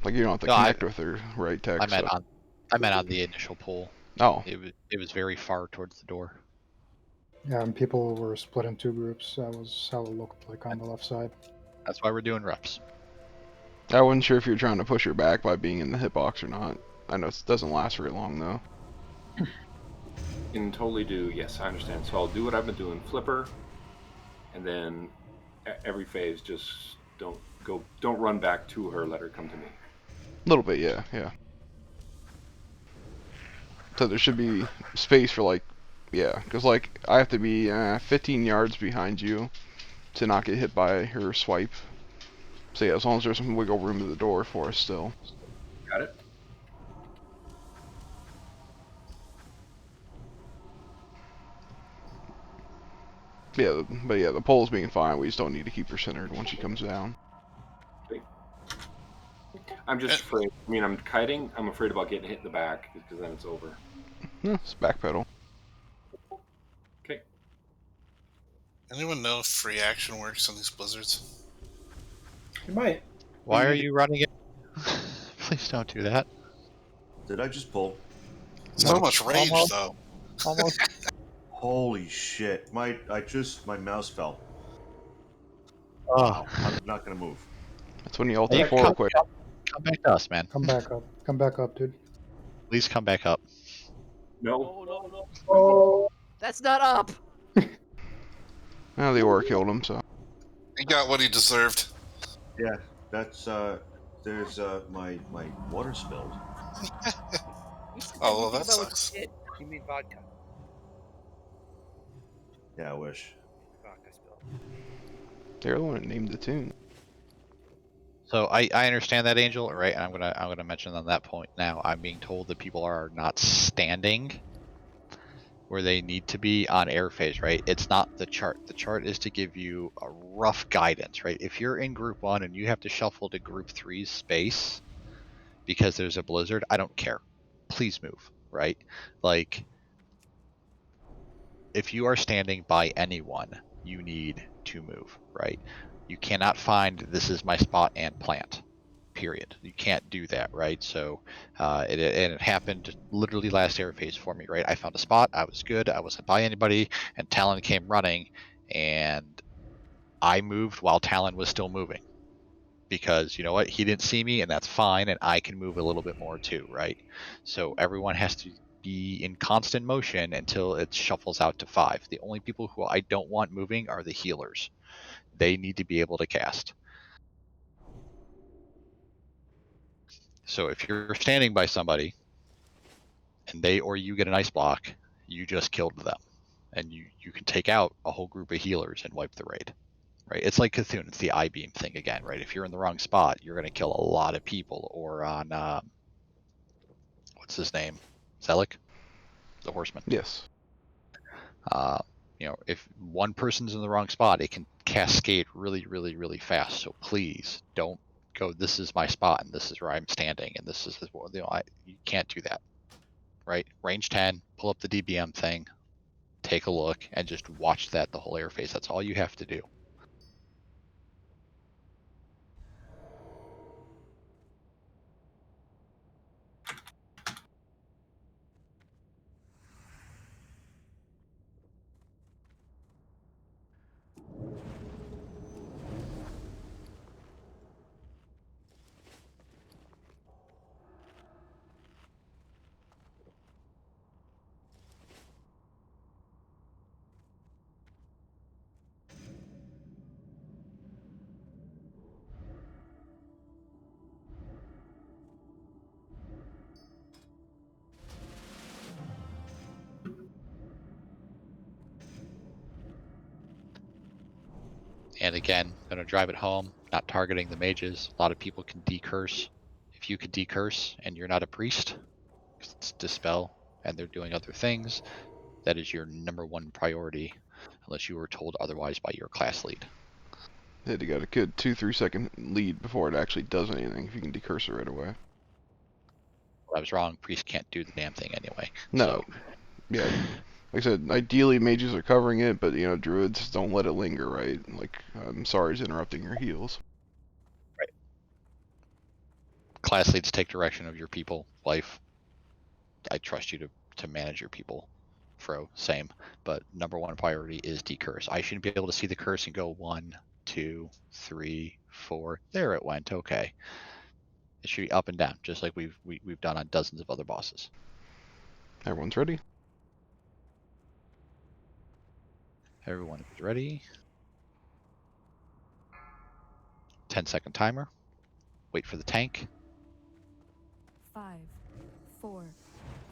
Like you don't have to No, connect with her, right? I Text. meant on the initial pool. Oh. It was very far towards the door. Yeah, and people were split in 2 groups. That was how it looked like on the left side. That's why we're doing reps. I wasn't sure if you're trying to push her back by being in the hitbox or not. I know it doesn't last very long though. Can totally do. Yes, I understand. So I'll do what I've been doing. Flipper, and then every phase, just don't run back to her. Let her come to me. A little bit, yeah, yeah. So there should be space for like, yeah, because like I have to be 15 yards behind you to not get hit by her swipe. So yeah, as long as there's some wiggle room to the door for us still. Got it. Yeah, but yeah, the pole's being fine. We just don't need to keep her centered once she comes down. I'm just afraid. I mean, I'm kiting. I'm afraid about getting hit in the back because then it's over. Yeah, it's backpedal. Okay. Anyone know if free action works on these blizzards? You might. Why are you running it? Please don't do that. Did I just pull? So much range, Almost. though. Almost. Holy shit! My mouse fell. Oh. Wow, I'm not gonna move. That's when you ult Hey, that 4 real quick. Come back to us, man. Come back up. Come back up, dude. Please come back up. No. Oh. That's not up. The aura killed him, so. He got what he deserved. Yeah, that's there's my water spilled. Oh, well, that sucks. You mean vodka? Yeah, I wish. Vodka spill. They're the one that named the tune. So I understand that, Angel, right? And I'm gonna mention on that point now. I'm being told that people are not standing where they need to be on air phase, right? It's not the chart. The chart is to give you a rough guidance, right? If you're in group 1 and you have to shuffle to group 3's space because there's a blizzard, I don't care. Please move, right? Like, if you are standing by anyone, you need to move, right? You cannot find this is my spot and plant, period. You can't do that, right? So it happened literally last air phase for me, right? I found a spot, I was good, I wasn't by anybody, and Talon came running, and I moved while Talon was still moving. Because you know what, he didn't see me, and that's fine, and I can move a little bit more too, right? So everyone has to be in constant motion until it shuffles out to 5. The only people who I don't want moving are the healers. They need to be able to cast. So if you're standing by somebody and they or you get an ice block, you just killed them. And you can take out a whole group of healers and wipe the raid. Right? It's like Cthulhu, it's the I-beam thing again, right? If you're in the wrong spot, you're going to kill a lot of people. Or on, what's his name? Zelik? The horseman. Yes. You know, if one person's in the wrong spot, it can cascade really, really, really fast. So please don't go, this is my spot and this is where I'm standing and this is, you know, you can't do that, right? Range 10, pull up the DBM thing, take a look, and just watch that the whole air phase. That's all you have to do. And again, going to drive it home, not targeting the mages. A lot of people can decurse. If you could decurse and you're not a priest, because it's dispel and they're doing other things, that is your #1 priority, unless you were told otherwise by your class lead. They had to get a good 2-3 second lead before it actually does anything if you can decurse it right away. was wrong. Priest can't do the damn thing anyway. No. So, Yeah. Like I said, ideally mages are covering it, but you know, druids don't let it linger, right? Like, I'm sorry it's interrupting your heals. class leads take direction of your people. Life, I trust you to manage your people. Fro, same. But number one priority is decurse. I shouldn't be able to see the curse and go 1, 2, 3, 4. There it went. Okay. It should be up and down, just like we've done on dozens of other bosses. Everyone's ready? Everyone is ready. 10-second timer. Wait for the tank. 5, 4,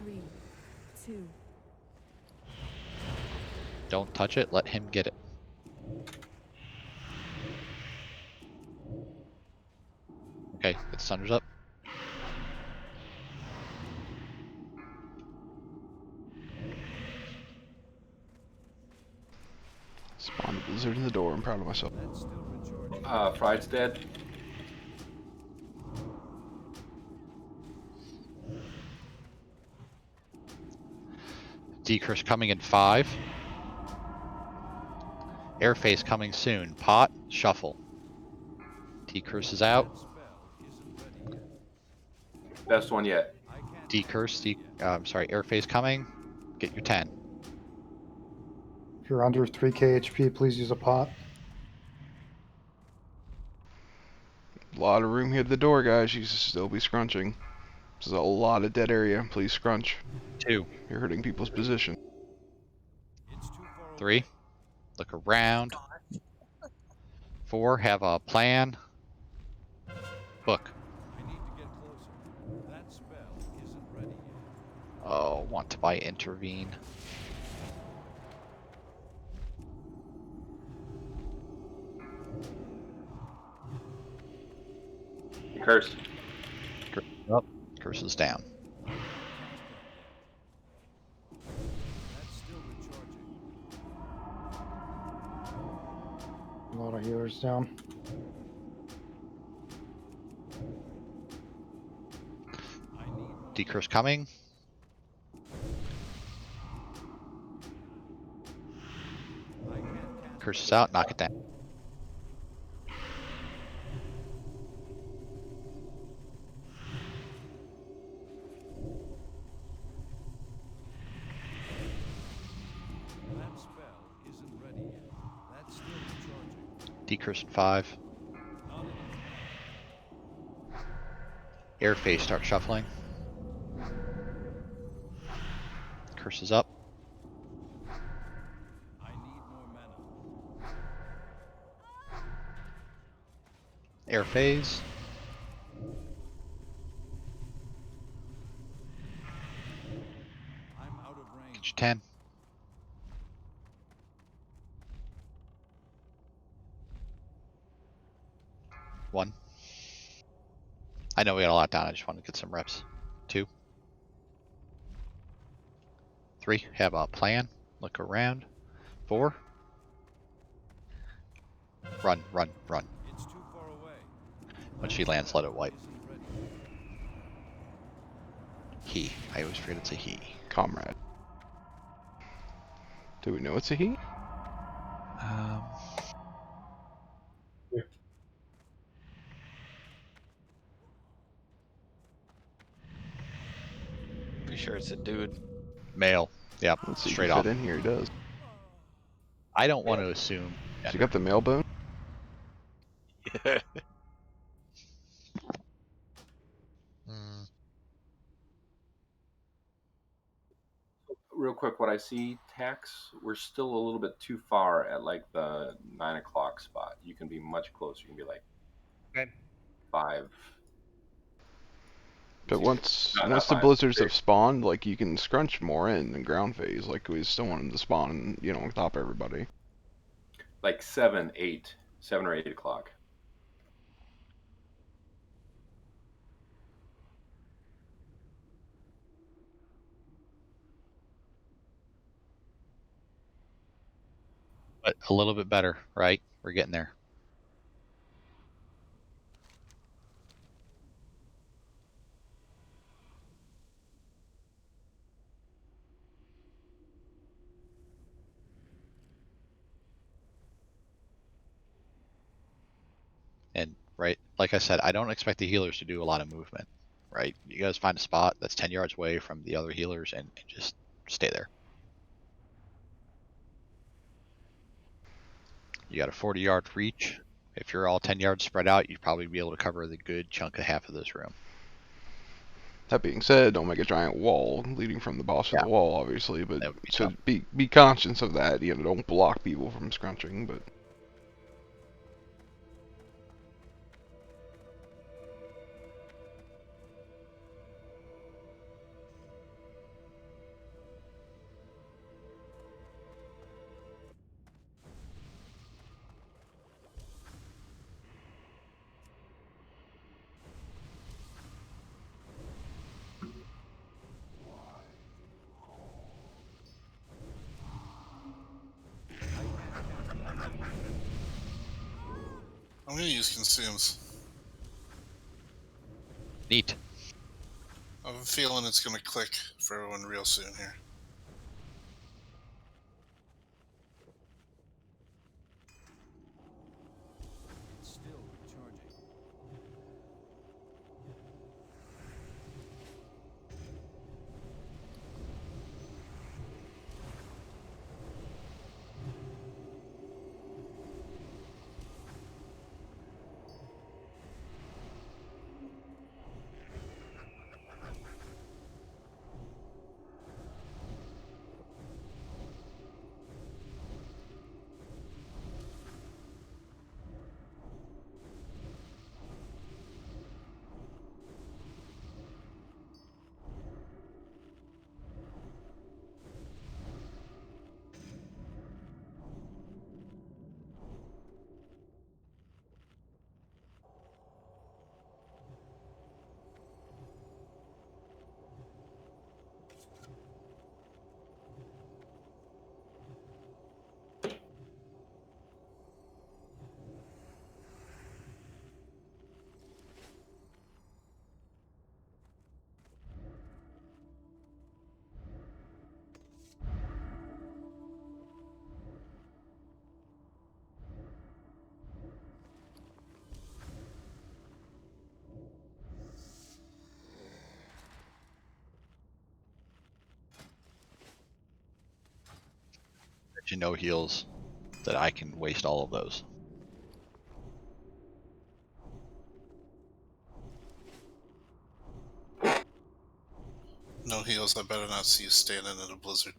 3, 2. Don't touch it. Let him get it. Okay, it's thunders up. Spawned a blizzard in the door. I'm proud of myself. Fried's dead. Decurse coming in 5. Airface coming soon. Pot, shuffle. Decurse is out. Best one yet. Decurse, Airface coming. Get your 10. If you're under 3k HP, please use a pot. A lot of room here at the door, guys. You should still be scrunching. There's a lot of dead area. Please scrunch. 2. You're hurting people's position. 3. Look around. 4. Have a plan. Book. Oh, want to buy intervene. Curse. Up. Curse is down. A lot of healers down. Decurse coming. Curse is out. Knock it down. Decurse in 5. Airface start shuffling. Curse is up. Air phase. Get your 10. One. I know we got a lot down. I just want to get some reps. 2. 3. Have a plan. Look around. 4. Run, run, run. When she lands, let it wipe. He. I always forget it's a he. Comrade. Do we know it's a he? Pretty sure it's a dude. Male. Yep. Let's see. Straight If off. fit in here, he does. I don't want to assume. So you got the male bone? Yeah. Real quick, what I see, Tax, we're still a little bit too far at like the 9 o'clock spot. You can be much closer. You can be like 5. But once not the 5, blizzards 3. have spawned, like you can scrunch more in the ground phase. Like we still want them to spawn, you know, on top of everybody. Like 7 or 8 o'clock. But a little bit better, right? We're getting there. right? Like I said, I don't expect the healers to do a lot of movement, right? You guys find a spot that's 10 yards away from the other healers and just stay there. You got a 40-yard reach. If you're all 10 yards spread out, you'd probably be able to cover the good chunk of half of this room. That being said, don't make a giant wall leading from the boss to Yeah. the wall, obviously, but That would be so tough. be conscious of that. You know, don't block people from scrunching, but. I'm gonna use consumes. Neat. I have a feeling it's gonna click for everyone real soon here. It's still recharging. Bet you no heals that I can waste all of those. No heals, I better not see you standing in a blizzard.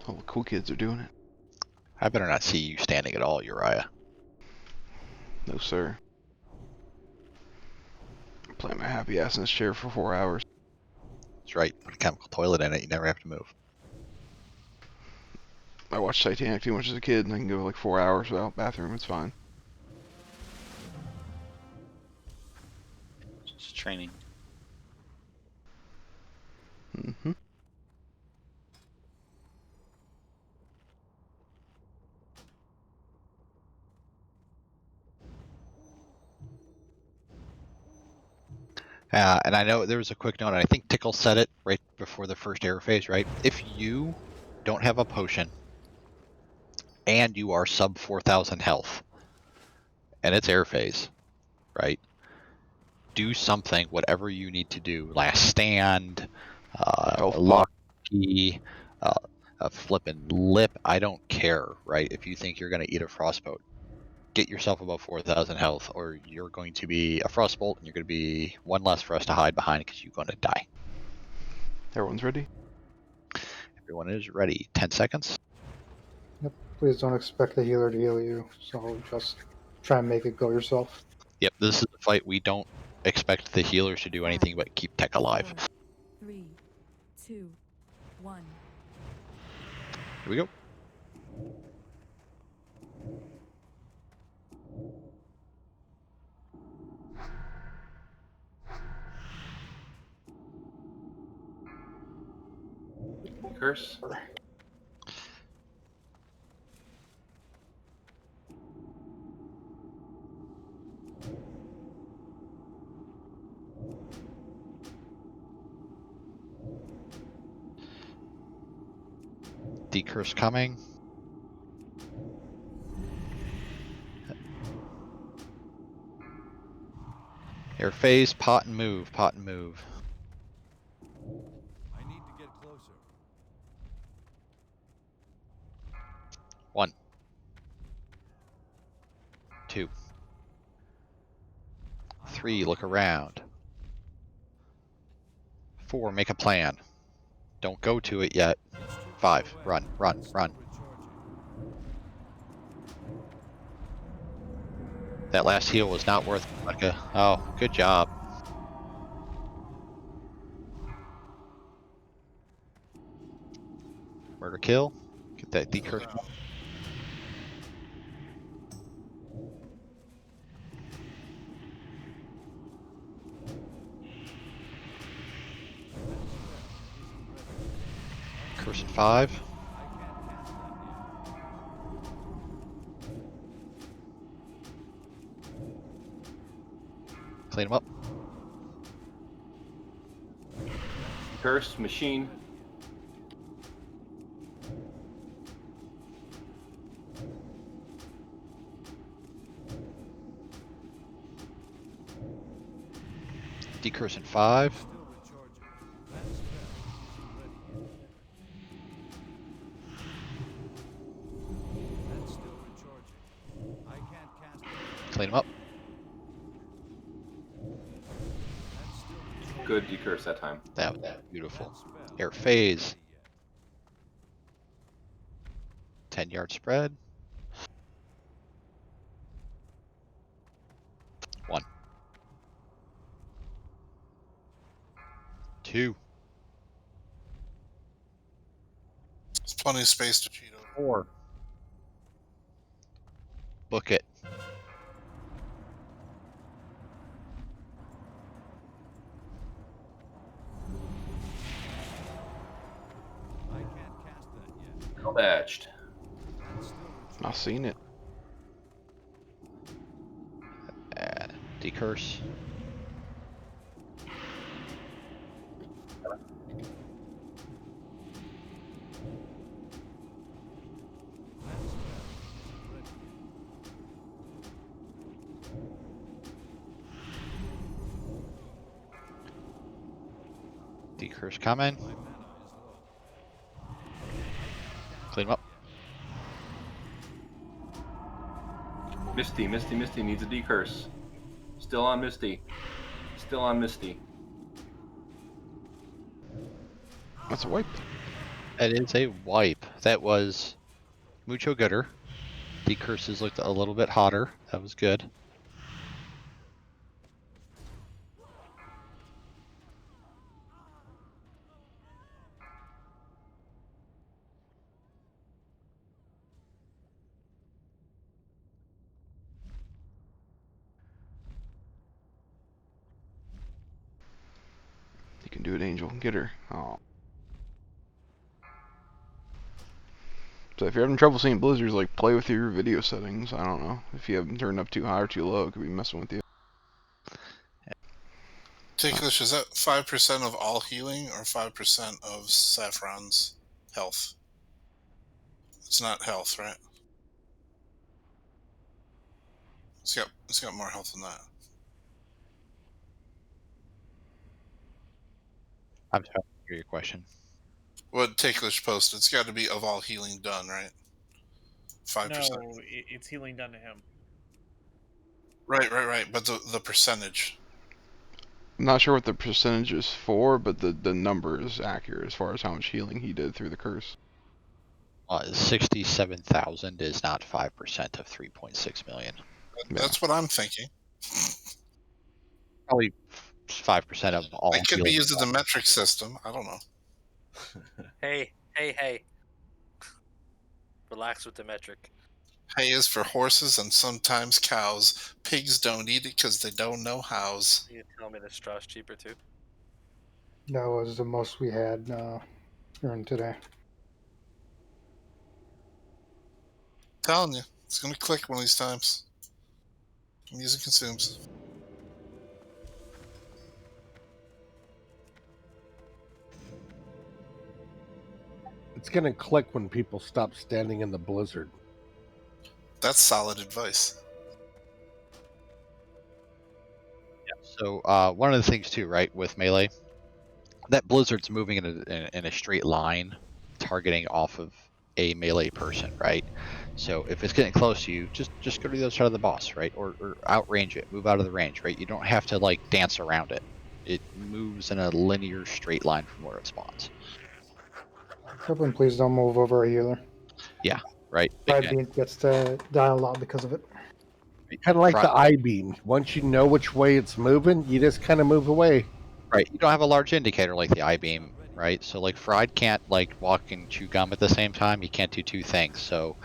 All the cool kids are doing it. I better not see you standing at all, Uriah. No, sir. I'm playing my happy ass in this chair for 4 hours. That's right. Put a chemical toilet in it. You never have to move. I watched Titanic too much as a kid, and I can go like 4 hours without bathroom. It's fine. Just training. Mm-hmm. And I know there was a quick note, and I think Tickle said it right before the first air phase, right? If you don't have a potion and you are sub 4,000 health and it's air phase, right? Do something, whatever you need to do. Last stand, lock key, a flippin' lip. I don't care, right? If you think you're going to eat a frostbolt, get yourself above 4,000 health, or you're going to be a frostbolt, and you're going to be one less for us to hide behind because you're going to die. Everyone's ready? Everyone is ready. 10 seconds. Yep. Please don't expect the healer to heal you, so just try and make it go yourself. Yep, this is a fight we don't expect the healers to do anything but keep tech alive. 3, 2, 1. Here we go. Curse. Decurse coming. Air phase, pot and move, pot and move. I need to get closer. 1, 2, 3, look around. 4, make a plan. Don't go to it yet. 5, run, run, run. That last heal was not worth it, Becca. Oh, good job. Murder kill. Get that decurse. Curse at 5. Clean them up. Curse machine. Decurse at 5. Clean them up. Good decurse that time. That was beautiful. Air phase. 10-yard spread. 1, 2, There's plenty of space to cheat over. 4. Book it. Batched. I've seen it. Decurse. Decurse coming. Clean them up. Misty needs a decurse. Still on Misty. Still on Misty. That's a wipe. That is a wipe. That was mucho gooder. Decurses looked a little bit hotter. That was good. You can do it, Angel. Get her. Oh. So if you're having trouble seeing blizzards, like, play with your video settings. I don't know. If you have them turned up too high or too low, it could be messing with you. Ticklish, is that 5% of all healing or 5% of Saffron's health? It's not health, right? It's got more health than that. I'm sorry to hear your question. What Ticklish posted, it's got to be of all healing done, right? 5%. No, it's healing done to him. Right. But the percentage. I'm not sure what the percentage is for, but the number is accurate as far as how much healing he did through the curse. 67,000 is not 5% of 3.6 million. That's what I'm thinking. Probably 5% of all. I could be using the metric system. I don't know. Hey. Relax with the metric. Hay is for horses and sometimes cows. Pigs don't eat it because they don't know hows. You tell me the straw's cheaper too? That was the most we had earned today. Telling you, it's gonna click one of these times. Music consumes. It's going to click when people stop standing in the blizzard. That's solid advice. So one of the things too, right, with melee, that blizzard's moving in a straight line, targeting off of a melee person, right? So if it's getting close to you, just go to the other side of the boss, right? Or outrange it, move out of the range, right? You don't have to like dance around it. It moves in a linear straight line from where it spawns. Yep, and please don't move over a healer. Yeah, right. Fry Again, beam gets to die a lot because of it. Kind of like Fry- the I beam. Once you know which way it's moving, you just kind of move away. Right. You don't have a large indicator like the I-beam, right? So like Fried can't like walk and chew gum at the same time. He can't do two things. So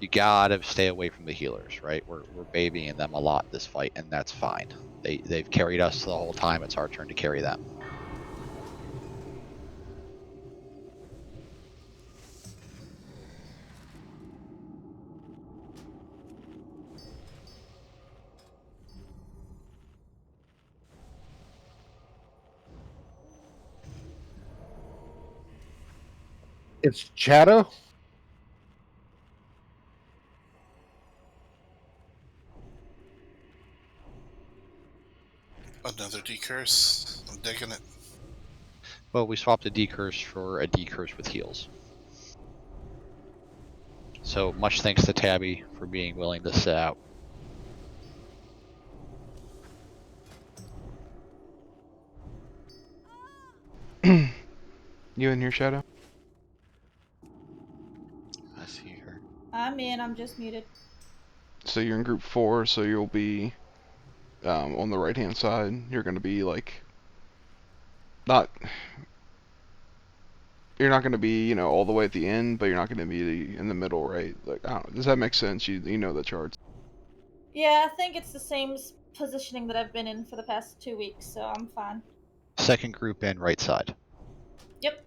you gotta stay away from the healers, right? We're babying them a lot this fight, and that's fine. They've carried us the whole time. It's our turn to carry them. It's Shadow. Another decurse. I'm digging it. Well, we swapped a decurse for a decurse with heals. So much thanks to Tabby for being willing to sit out. You in here, Shadow? I see her. I'm in. I'm just muted. So you're in group 4, so you'll be on the right hand side. You're going to be like not. You're not going to be, all the way at the end, but you're not going to be in the middle, right? Like, I don't know. Does that make sense? You know the charts. Yeah, I think it's the same positioning that I've been in for the past 2 weeks, so I'm fine. Second group in right side. Yep.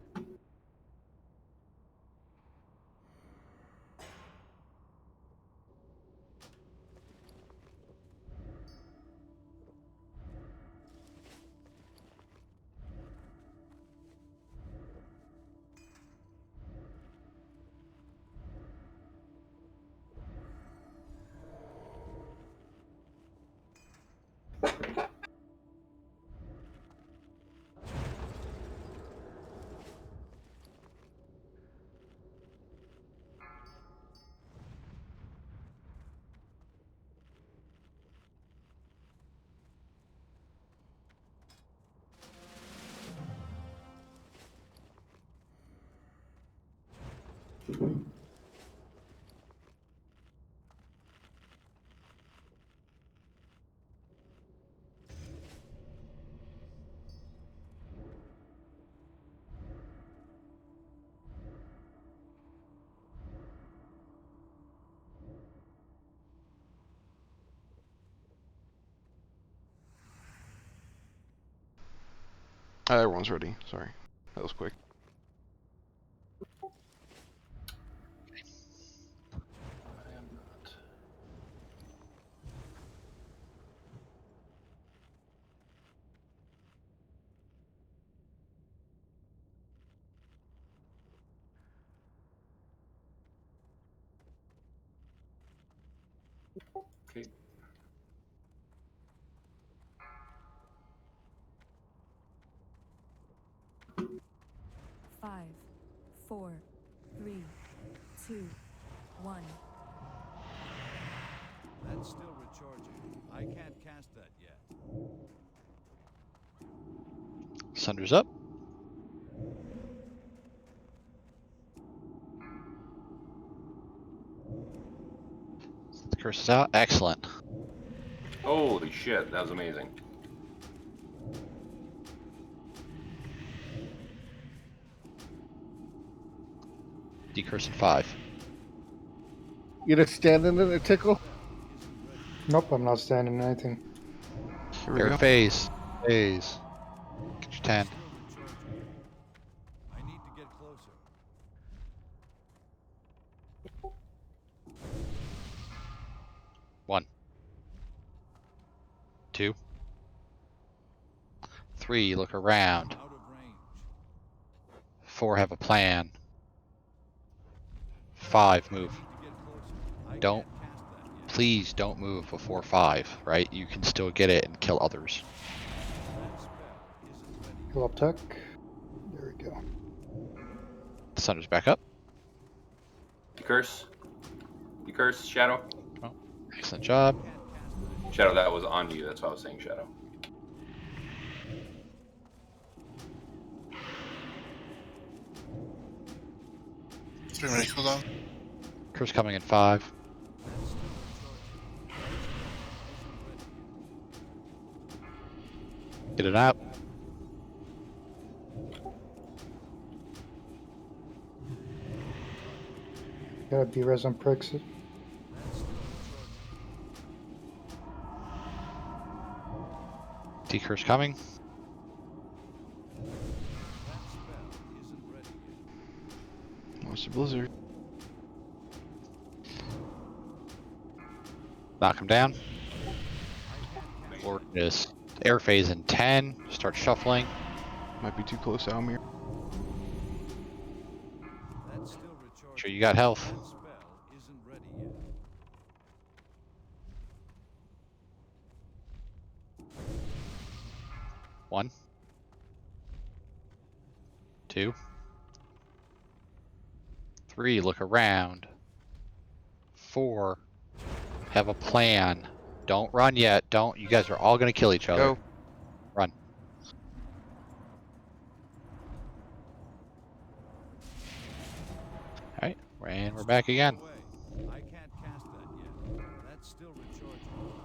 Everyone's ready. Sorry. That was quick. Okay. Five, 4, 3, 2, 1. That's still recharging. I can't cast that yet. Sunder's up. The curse is out. Excellent. Holy shit, that was amazing. Decurse in 5. You just standing in a tickle? Nope, I'm not standing in anything. Here we Air go. phase. Phase. Get your 10. Still recharging. I need to get closer. 1, 2, 3. Look around. Out of range. 4. Have a plan. 5. Move. Need to get closer. I Don't. can't cast that yet. Please don't move before 5. Right? You can still get it and kill others. Heal up tech. There we go. The Sunder's back up. Decurse. Decurse, Shadow. Oh, excellent job. Shadow, that was on you. That's why I was saying Shadow. Three-minute cooldown. Curse coming in 5. Get it out. Gotta be res on pricks. Decurse coming. Monster Blizzard. Knock him down. Or just air phase in 10. Start shuffling. Might be too close, Almir. Sure you got health. One. 2. 3. Look around. 4. Have a plan. Don't run yet. Don't. You guys are all going to kill each other. Go. Run. Alright. And we're back again. I can't cast that yet. That's still rechargeable.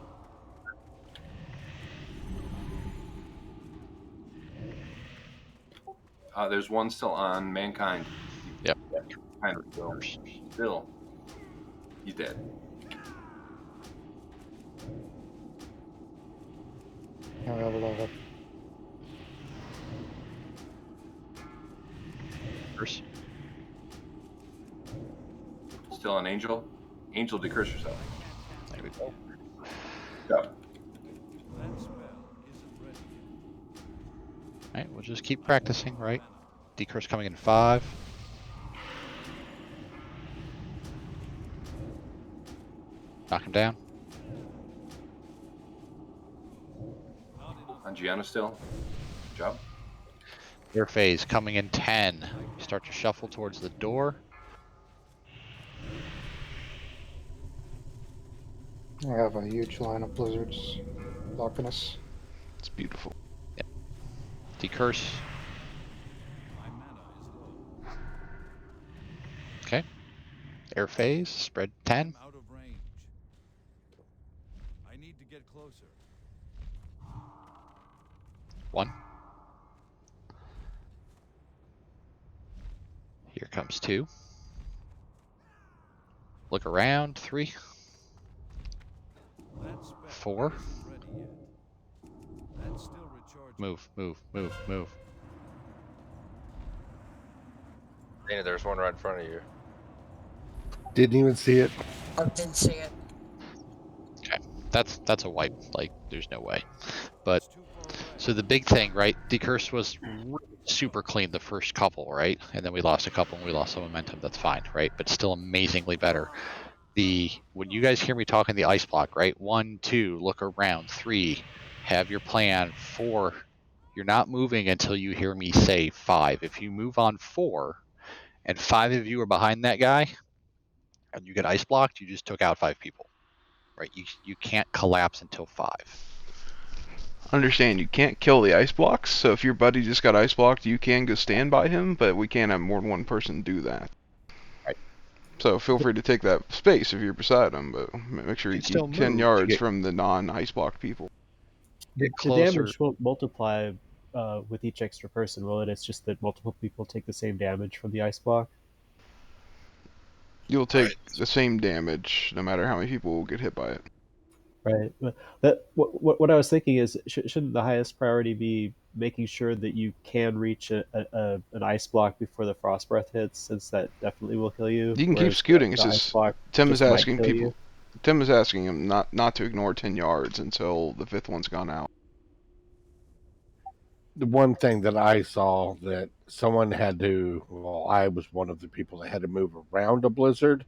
There's one still on Mankind. Yep. Kind of still. He's dead. Now we have a level. Curse. Still an Angel. Angel, decurse yourself. There we go. Go. Alright, we'll just keep practicing, right? Decurse coming in 5. Knock him down. On Gianna still. Good job. Air phase coming in 10. Start to shuffle towards the door. I have a huge line of blizzards blocking us. It's beautiful. Yep. Decurse. Okay. Air phase, spread 10. Out of range. I need to get closer. 1. Here comes 2. Look around. 3. 4. Move, move, move, move. Dana, there's one right in front of you. Didn't even see it. I didn't see it. Okay, that's a wipe. Like, there's no way. But so the big thing, right? Decurse was super clean the first couple, right? And then we lost a couple and we lost some momentum. That's fine, right? But still amazingly better. When you guys hear me talking the ice block, right? 1, 2, look around. 3, have your plan. 4, you're not moving until you hear me say 5. If you move on 4, and 5 of you are behind that guy, and you get ice blocked, you just took out 5 people, right? You can't collapse until 5. Understand, you can't kill the ice blocks, so if your buddy just got ice blocked, you can go stand by him, but we can't have more than one person do that. Right. So feel free to take that space if you're beside him, but make sure you keep 10 yards from the non-ice blocked people. The damage won't multiply with each extra person, will it? It's just that multiple people take the same damage from the ice block. You'll take the same damage no matter how many people will get hit by it. Right. But what I was thinking is, shouldn't the highest priority be making sure that you can reach an ice block before the frost breath hits, since that definitely will kill you? You can keep scooting. It's just Tim is asking people. You. Tim is asking him not to ignore 10 yards until the 5th one's gone out. The one thing that I saw that someone had to, well, I was one of the people that had to move around a blizzard.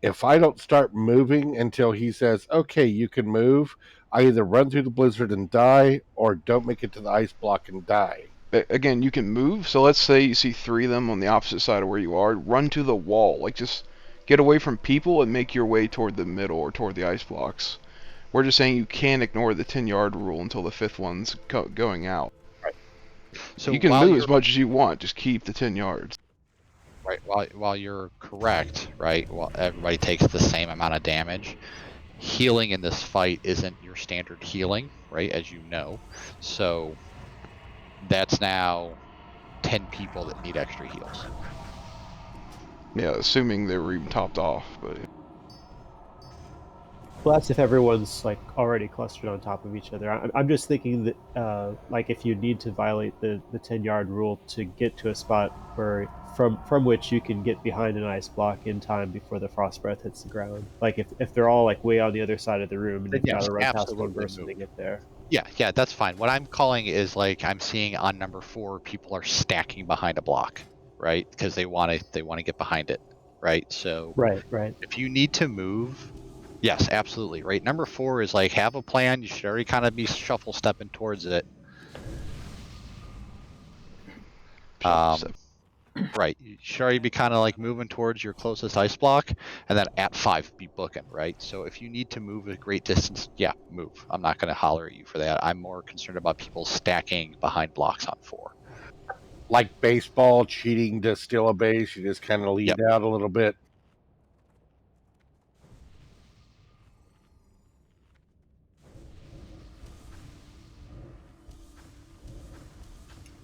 If I don't start moving until he says, okay, you can move, I either run through the blizzard and die or don't make it to the ice block and die. again, you can move. So let's say you see 3 of them on the opposite side of where you are. Run to the wall. Like, just get away from people and make your way toward the middle or toward the ice blocks. We're just saying you can't ignore the 10-yard rule until the 5th one's going out. Right. So you can while move as much as you want. Just keep the 10 yards. Right. While you're correct, right? While everybody takes the same amount of damage, healing in this fight isn't your standard healing, right? As you know. So that's now 10 people that need extra heals. Yeah, assuming they were even topped off, but Well, that's if everyone's like already clustered on top of each other. I'm just thinking that like if you need to violate the 10-yard rule to get to a spot where from which you can get behind an ice block in time before the frost breath hits the ground. Like if they're all like way on the other side of the room and Then you've got yes, to run past one absolutely person move. to get there. Yeah, that's fine. What I'm calling is like I'm seeing on number 4, people are stacking behind a block, right? Because they want to get behind it, right? So Right. if you need to move, yes, absolutely, right? Number 4 is like have a plan. You should already kind of be shuffle stepping towards it. Right. You should already be kind of like moving towards your closest ice block, and then at 5 be booking, right? So if you need to move a great distance, yeah, move. I'm not going to holler at you for that. I'm more concerned about people stacking behind blocks on 4. Like baseball, cheating to steal a base, you just kind of lead out a little bit.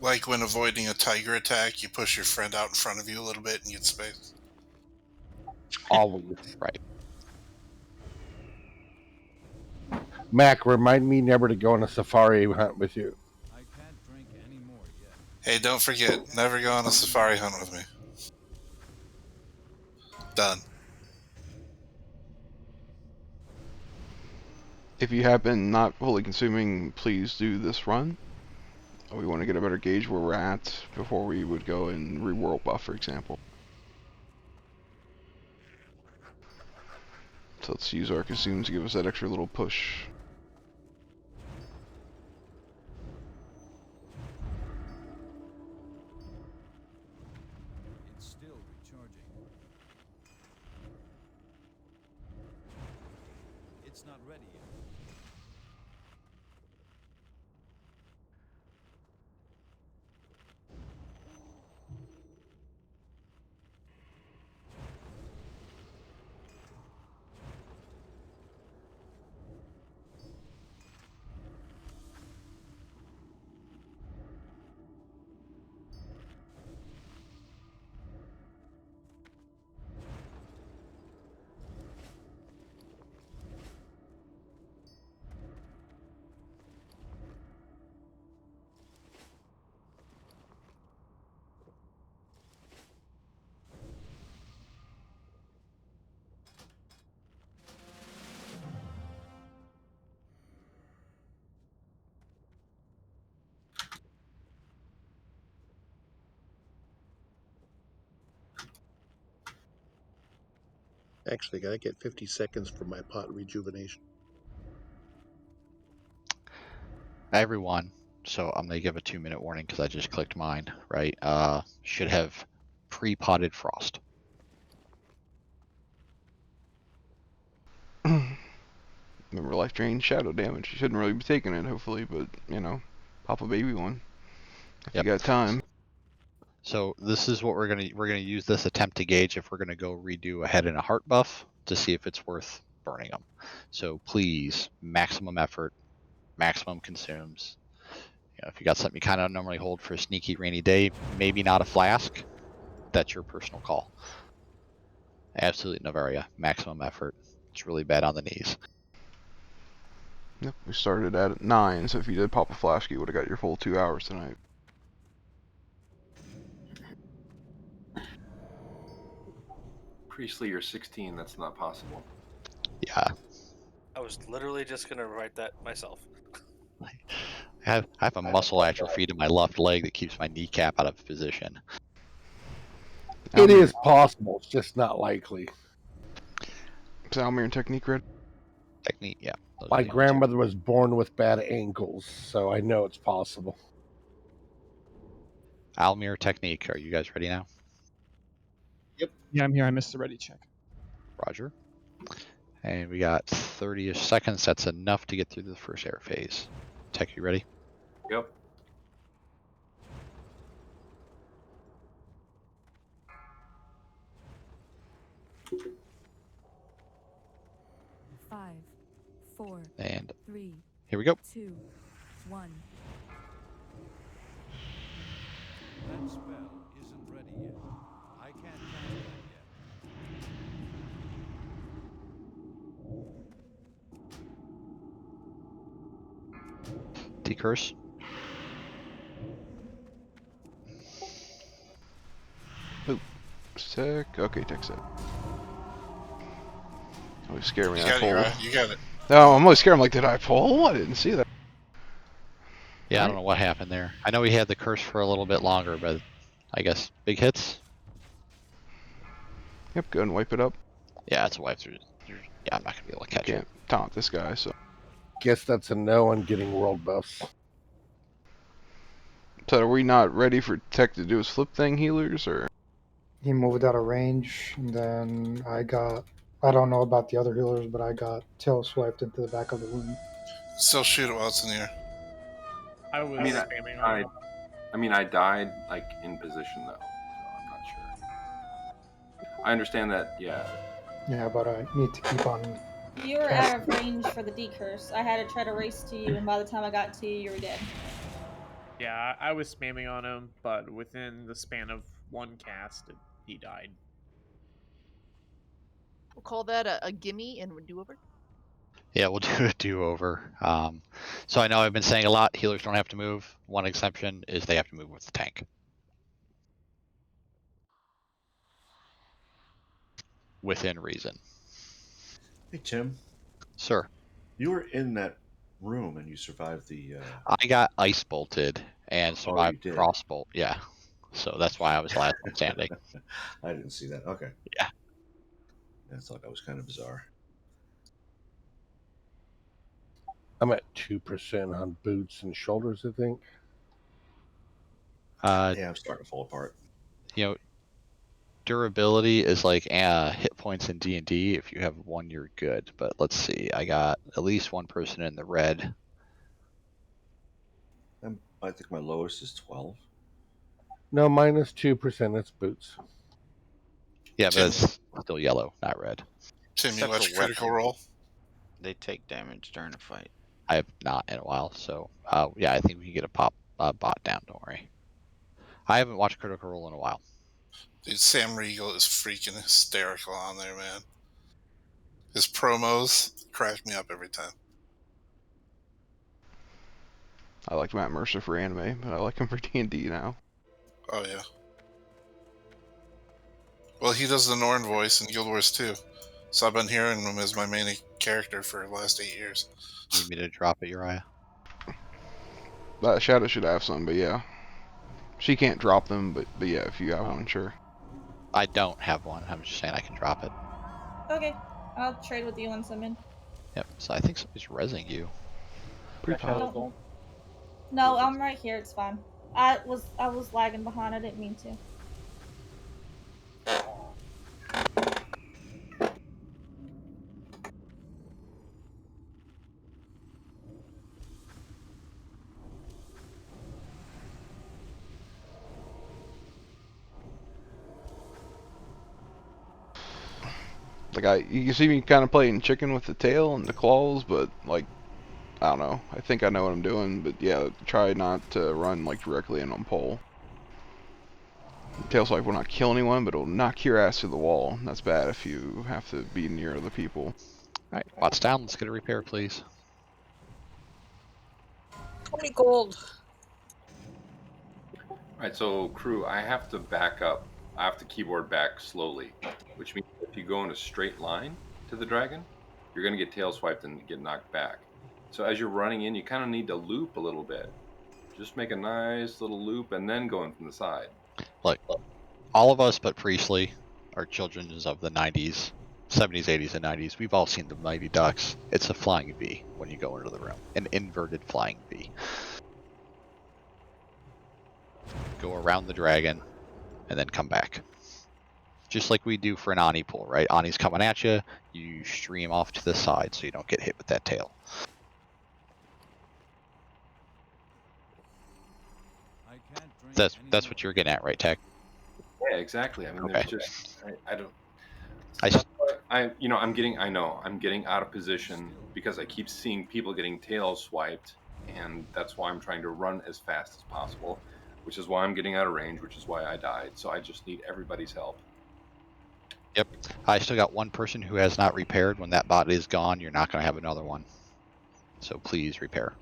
Like when avoiding a tiger attack, you push your friend out in front of you a little bit and you get space. Always. Right. Mac, remind me never to go on a safari hunt with you. Hey, don't forget, never go on a safari hunt with me. Done. if you have been not fully consuming, please do this run. We want to get a better gauge where we're at before we would go and reworld buff, for example. So let's use our consume to give us that extra little push. It's still recharging. It's not ready yet. Actually, I get 50 seconds for my pot rejuvenation. Everyone, so I'm going to give a 2-minute warning because I just clicked mine, right? Should have pre-potted frost. Remember, life drain, shadow damage. You shouldn't really be taking it, hopefully, but, you know, pop a baby one if you got time. So this is what we're gonna use this attempt to gauge if we're gonna go redo a head and a heart buff to see if it's worth burning them. So please, maximum effort, maximum consumes. You know, if you got something you kind of normally hold for a sneaky rainy day, maybe not a flask. That's your personal call. Absolutely Novaria, maximum effort. It's really bad on the knees. Yep, we started at 9, so if you did pop a flask, you would have got your full 2 hours tonight. Priestley, you're 16. That's not possible. Yeah. I was literally just gonna write that myself. I have a muscle atrophy to my left leg that keeps my kneecap out of position. It is possible, it's just not likely. Is Almir and Technique red? Technique, yeah. My grandmother was born with bad ankles, so I know it's possible. Almir Technique. Are you guys ready now? Yeah, I'm here. I missed the ready check. Roger. And we got 30-ish seconds. That's enough to get through the first air phase. Tech, you ready? Yep. Five, four, And 3, here we go. 2, 1. That spell isn't ready yet. I can't cast that yet. Decurse. Oop. Sick. Okay, tech set. Always scare me. You I got it, pull. Uriah. You got it. No, I'm always scared. I'm like, did I pull? I didn't see that. Yeah, I don't know what happened there. I know we had the curse for a little bit longer, but I guess big hits. Yep, go and wipe it up. Yeah, it's a wipe through. Yeah, I'm not gonna be able to catch Can't taunt this guy, so. Guess that's a no on getting world buffs. So are we not ready for Tech to do his flip thing, healers, or? He moved out of range, and then I don't know about the other healers, but I got tail swiped into the back of the room. Still shoot it while it's in here. I was spamming on him. I mean, I died like in position though, so I'm not sure. I understand that, yeah. Yeah, but I need to keep on. You were out of range for the decurse. I had to try to race to you, and by the time I got to you, you were dead. Yeah, I was spamming on him, but within the span of one cast, he died. We'll call that a gimme and we'll do over. Yeah, we'll do a do-over. So I know I've been saying a lot, healers don't have to move. One exception is they have to move with the tank. Within reason. Hey, Tim. Sir. You were in that room and you survived the... I got ice bolted and survived you did? crossbolt. Yeah. So that's why I was last one standing. I didn't see that. Okay. Yeah. I thought that was kind of bizarre. I'm at 2% on boots and shoulders, I think. Yeah, I'm starting to fall apart. You know, durability is like hit points in D&D. If you have one, you're good. But let's see. I got at least one person in the red. I think my lowest is 12. No, minus 2%. It's boots. Yeah, but it's still yellow, not red. Tim, you Except watch for Critical weapons. Role? They take damage during a fight. I have not in a while, so yeah, I think we can get a bot down. Don't worry. I haven't watched Critical Role in a while. Dude, Sam Riegel is freaking hysterical on there, man. His promos crack me up every time. I like Matt Mercer for anime, but I like him for D&D now. Oh, yeah. Well, he does the Norn voice in Guild Wars 2. So I've been hearing him as my main character for the last 8 years. Need me to drop it, Uriah? Shadow should have some, but yeah. She can't drop them, but yeah, if you have one, sure. I don't have one. I'm just saying I can drop it. Okay, I'll trade with you once I'm in. Yep. So I think somebody's rezzing you. Pretty powerful. No, I'm right here. It's fine. I was lagging behind. I didn't mean to. Like you can see me kind of playing chicken with the tail and the claws, but like, I don't know. I think I know what I'm doing, but yeah, try not to run like directly in on pole. Tail swipe will not kill anyone, but it'll knock your ass to the wall. That's bad if you have to be near other people. Alright, bots down. Let's get a repair, please. 20 gold. Alright, so crew, I have to back up. I have to keyboard back slowly, which means if you go in a straight line to the dragon, you're going to get tail swiped and get knocked back. So as you're running in, you kind of need to loop a little bit. Just make a nice little loop and then go in from the side. Look, all of us but Priestley are children of the 90s, 70s, 80s, and 90s. We've all seen the Mighty Ducks. It's a flying V when you go into the room. An inverted flying V. go around the dragon, and then come back. Just like we do for an Ani pull, right? Ani's coming at you, you stream off to the side so you don't get hit with that tail. That's what you're getting at, right, Tech? Yeah, exactly. I mean, Okay. there's just I don't. I'm getting out of position because I keep seeing people getting tail swiped, and that's why I'm trying to run as fast as possible, which is why I'm getting out of range, which is why I died. So I just need everybody's help. Yep. I still got one person who has not repaired. When that bot is gone, you're not going to have another one. So please repair.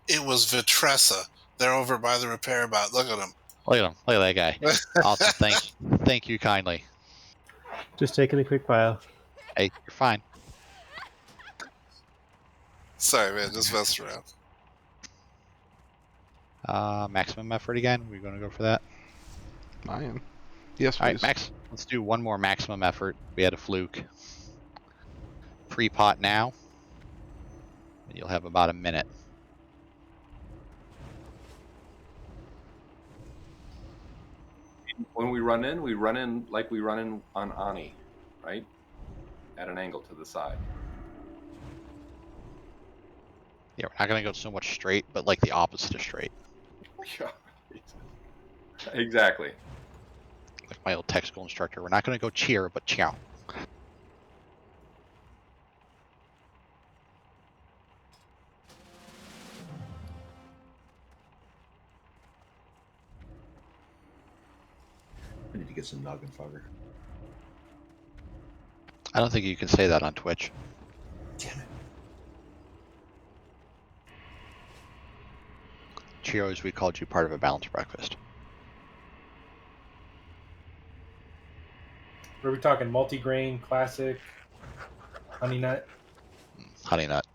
It was Vitressa. They're over by the repair bot. Look at them. Look at him. Look at that guy. Awesome. Thank you kindly. Just taking a quick while. Hey, you're fine. Sorry, man. Just messing around. Maximum effort again. We're going to go for that. I am. Yes, All right, please. Max. Let's do one more maximum effort. We had a fluke. Pre-pot now. You'll have about a minute. When we run in like we run in on Ani, right? At an angle to the side. Yeah, we're not going to go so much straight, but like the opposite of straight. Yeah, exactly. Like my old tech school instructor. We're not going to go cheer, but chow. I need to get some noggin fogger. I don't think you can say that on Twitch. Damn it. Cheerios, we called you part of a balanced breakfast. What are we talking? Multigrain, classic, honey nut? Honey nut.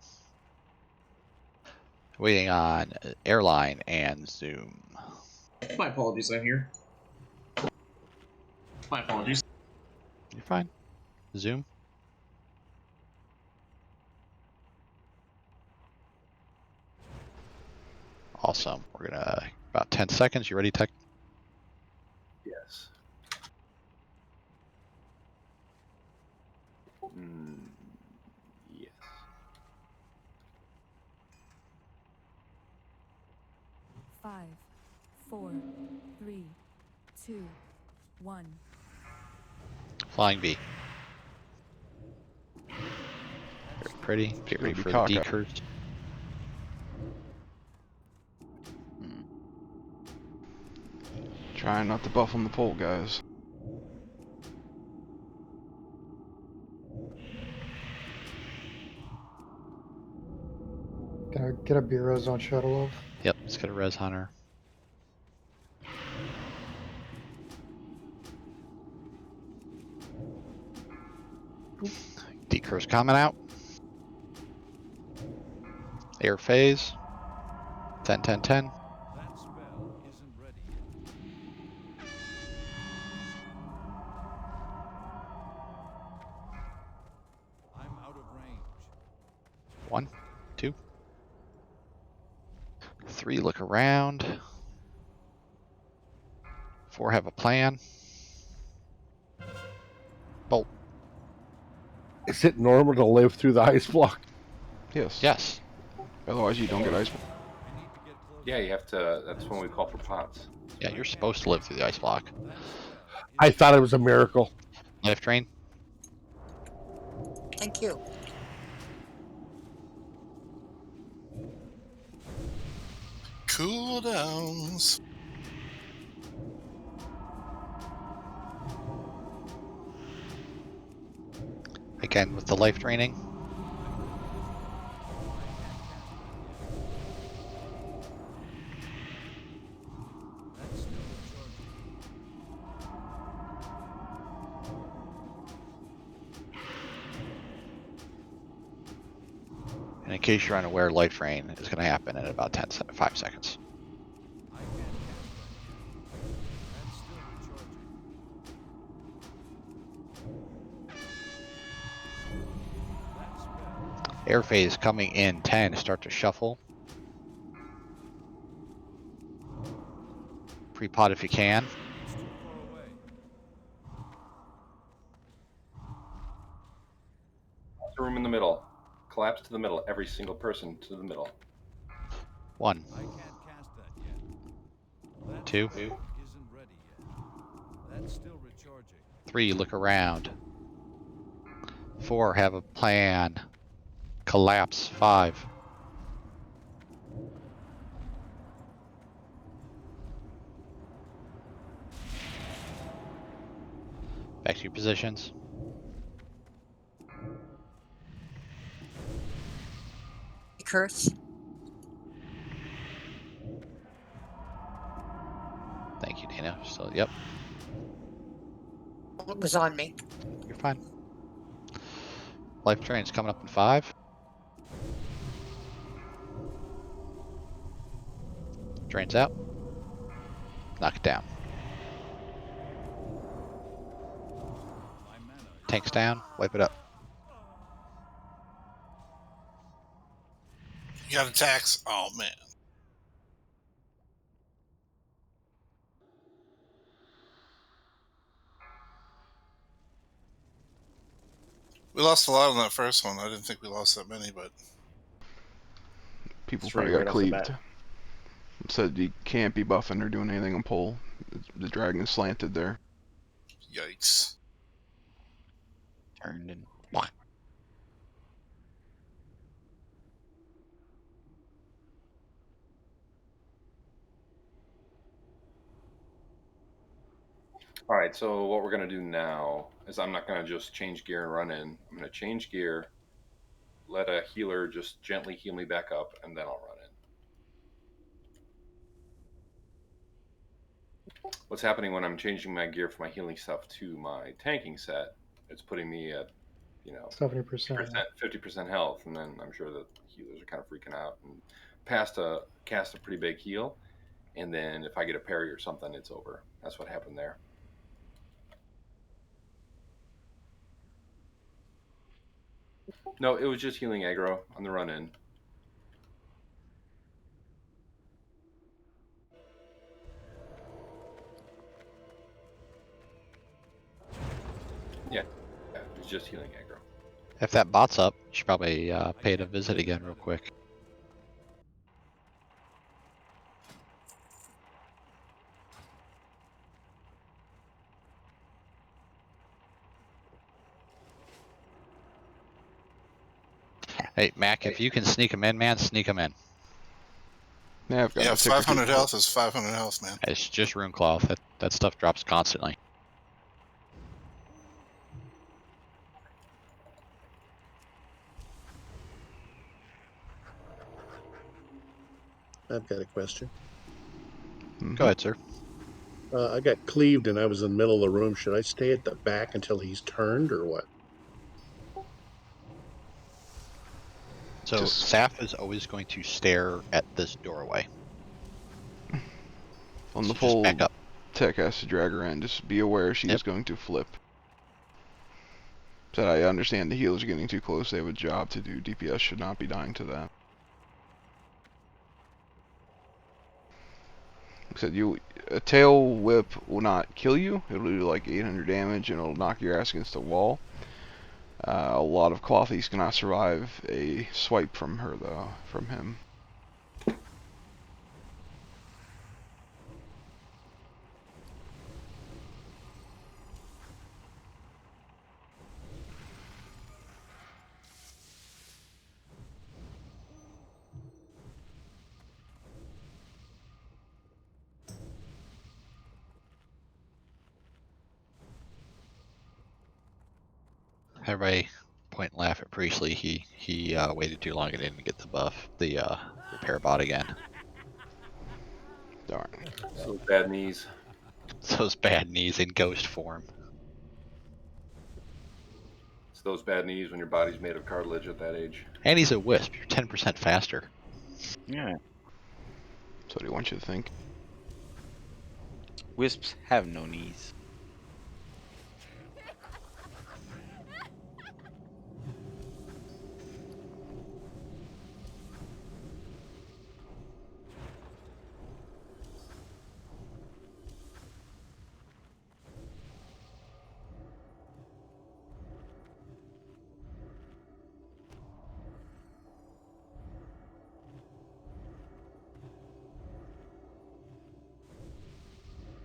Waiting on airline and Zoom. My apologies, I'm here. My apologies. You're fine. Zoom. Awesome. We're gonna about 10 seconds. You ready, Tech? Yes. Yes. 5, 4, 3, 2, 1. Flying V. Very pretty. Get ready for the decurse. Trying not to buff on the pole, guys. Can I get a B-Res on Shadow Love? Yep, let's get a res hunter. Decurse coming out. Air phase. 10, 10, 10. That spell isn't ready yet. I'm out of range. 1, 2, 3. Look around. 4. Have a plan. Bolt. Is it normal to live through the ice block? Yes. Yes. Otherwise, you don't get ice block. Yeah, you have to. That's when we call for pots. Yeah, you're supposed to live through the ice block. I thought it was a miracle. Life drain. Thank you. Cool downs. Again, with the life draining. And in case you're unaware, life drain is going to happen in about 5 seconds. Air phase coming in 10. Start to shuffle. Pre-pot if you can. It's too far away. The room in the middle. Collapse to the middle. Every single person to the middle. 1. I can't cast that yet. That 2. spell isn't ready yet. That's still recharging. 3. Look around. 4. Have a plan. Collapse. 5. Back to your positions. Curse. Thank you, Dana. So, yep, It was on me. you're fine. Life drain's coming up in 5. Drains out. Knock it down. Tanks down. Wipe it up. You got attacks. Oh man. We lost a lot on that first one. I didn't think we lost that many, but People 3 probably got right off the cleaved. bat. It said you can't be buffing or doing anything on pole. The dragon is slanted there. yikes. Turned in. All right, so what we're going to do now is I'm not going to just change gear and run in. I'm going to change gear, let a healer just gently heal me back up, and then I'll run in. What's happening when I'm changing my gear from my healing stuff to my tanking set, it's putting me at, 70%. 50% health, and then I'm sure that healers are kind of freaking out and cast a pretty big heal, and then if I get a parry or something, it's over. That's what happened there. No, it was just healing aggro on the run in. Yeah, it's just healing aggro. If that bot's up, you should probably pay it a visit again real quick. Hey, Mac, if you can sneak them in, man, sneak them in. Yeah, I've got Yeah, a tick or two 500 before. health is 500 health, man. It's just rune cloth. That stuff drops constantly. I've got a question. Go ahead, sir. I got cleaved and I was in the middle of the room. Should I stay at the back until he's turned or what? So Saf is always going to stare at this doorway. On the So just pole, back up. Tech has to drag her in. Just be aware she is going to flip. So I understand the healers are getting too close. They have a job to do. DPS should not be dying to that. Like I said, a tail whip will not kill you. It'll do like 800 damage and it'll knock your ass against the wall. A lot of clothies cannot survive a swipe from her though, from him. Everybody point and laugh at Priestley. He waited too long and didn't get the buff, the repair bot again. Darn. So bad knees. Those bad knees in ghost form. It's those bad knees when your body's made of cartilage at that age. And he's a wisp. You're 10% faster. Yeah. So what do you want you to think? Wisps have no knees.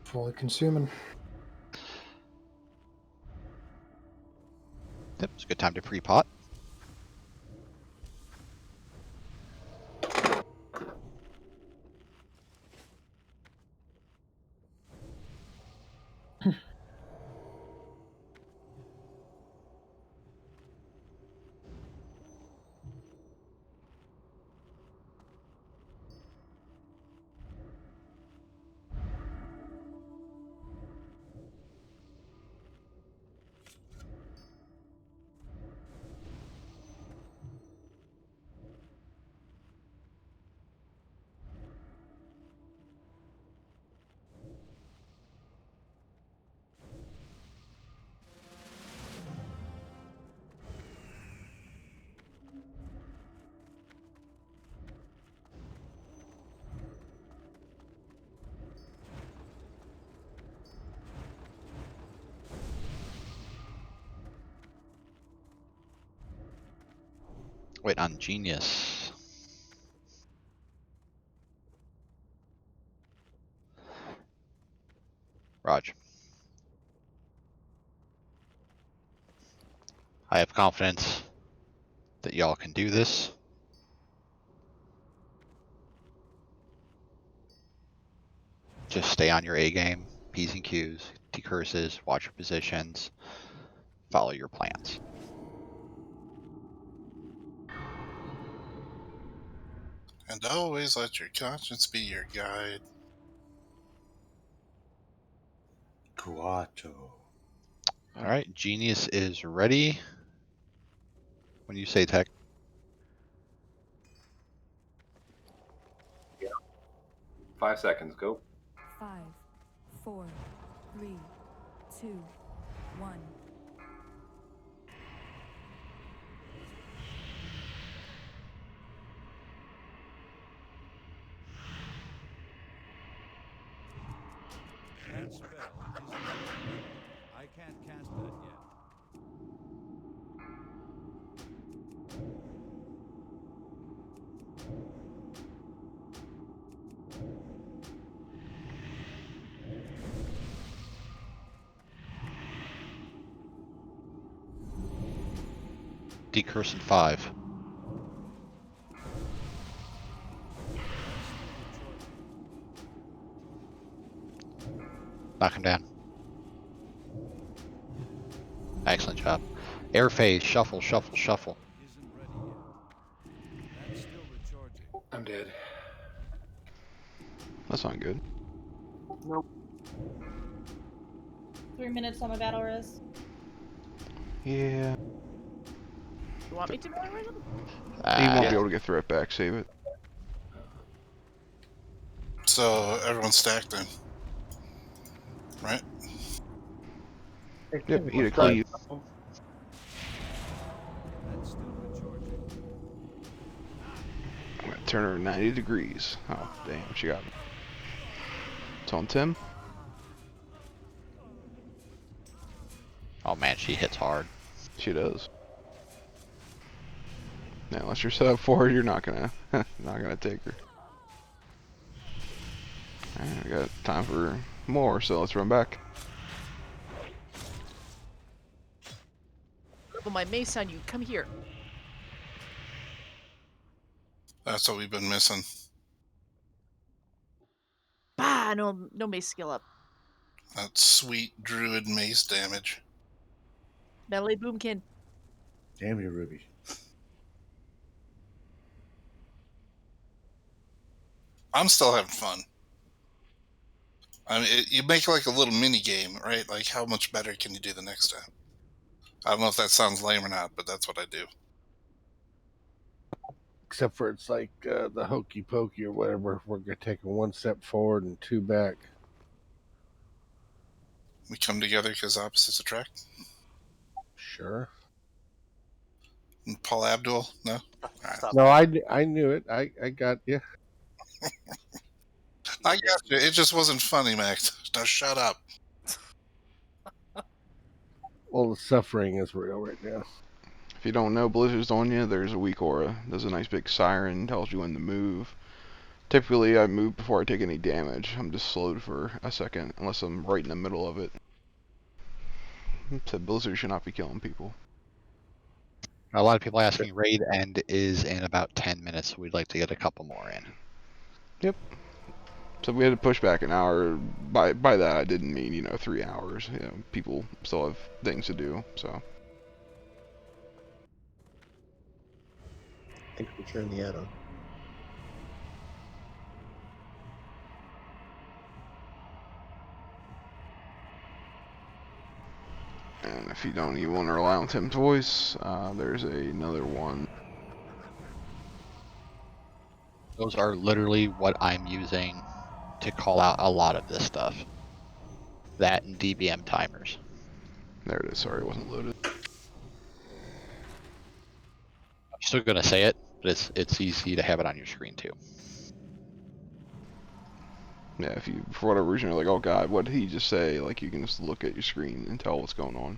Fully consuming. Yep, it's a good time to pre-pot. Wait on Genius. Raj. I have confidence that y'all can do this. Just stay on your A game, P's and Q's, decurses, watch your positions, follow your plans. And always let your conscience be your guide. Kuato. All right, Genius is ready. When you say tech. 5 seconds, go. 5, 4, 3, 2, 1. That spell isn't ready. I can't cast that yet. Decurse in 5. Knock him down. Excellent job. Air phase, shuffle, shuffle, shuffle. I'm dead. That's not good. Nope. 3 minutes on my battle res. Yeah. You want me to battle res him? You won't Yeah. be able to get threat back. Save it. So everyone's stacked then. Right? Yep, eat a cleave. I'm gonna turn her 90 degrees. Oh, damn, she got me. It's on Tim. Oh man, she hits hard. She does. Now, unless you're set up for it, you're not gonna take her. Alright, we got time for more, so let's run back. Well, my mace on you. Come here. That's what we've been missing. Bah, no mace skill up. That sweet druid mace damage. Melee boomkin. Damn you, Ruby. I'm still having fun. I mean, you make like a little mini game, right? Like, how much better can you do the next time? I don't know if that sounds lame or not, but that's what I do. Except for it's like the hokey pokey or whatever. We're taking 1 step forward and 2 back. We come together because opposites attract. Sure. And Paul Abdul, no? Right. No, I knew it. I got you. I got you. It just wasn't funny, Max. Now shut up. Well, the suffering is real right now. If you don't know Blizzard's on you, there's a weak aura. There's a nice big siren, tells you when to move. Typically, I move before I take any damage. I'm just slowed for a second, unless I'm right in the middle of it. So Blizzard should not be killing people. A lot of people asking raid end is in about 10 minutes, so we'd like to get a couple more in. Yep. So we had to push back an hour. By that, I didn't mean 3 hours. People still have things to do. So. Thanks for sharing the add-on. And if you don't even want to rely on Tim's voice, there's another one. Those are literally what I'm using to call out a lot of this stuff. That and DBM timers. There it is. Sorry, it wasn't loaded. I'm still going to say it, but it's easy to have it on your screen too. Yeah, if you, for whatever reason, you're like, oh god, what did he just say? Like, you can just look at your screen and tell what's going on.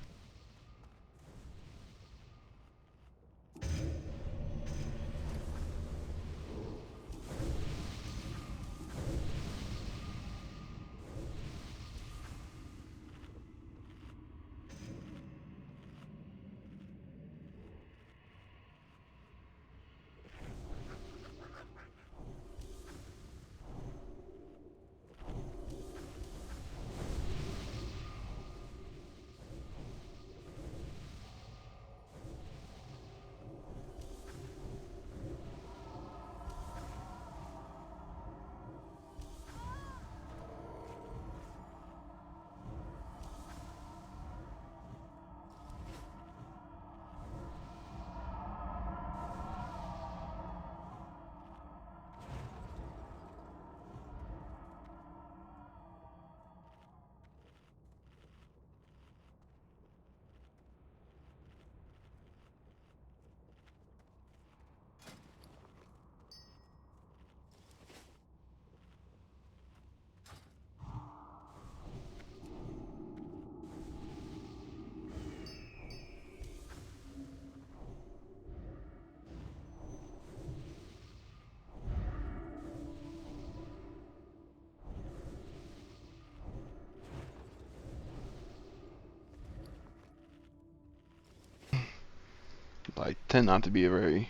I tend not to be a very,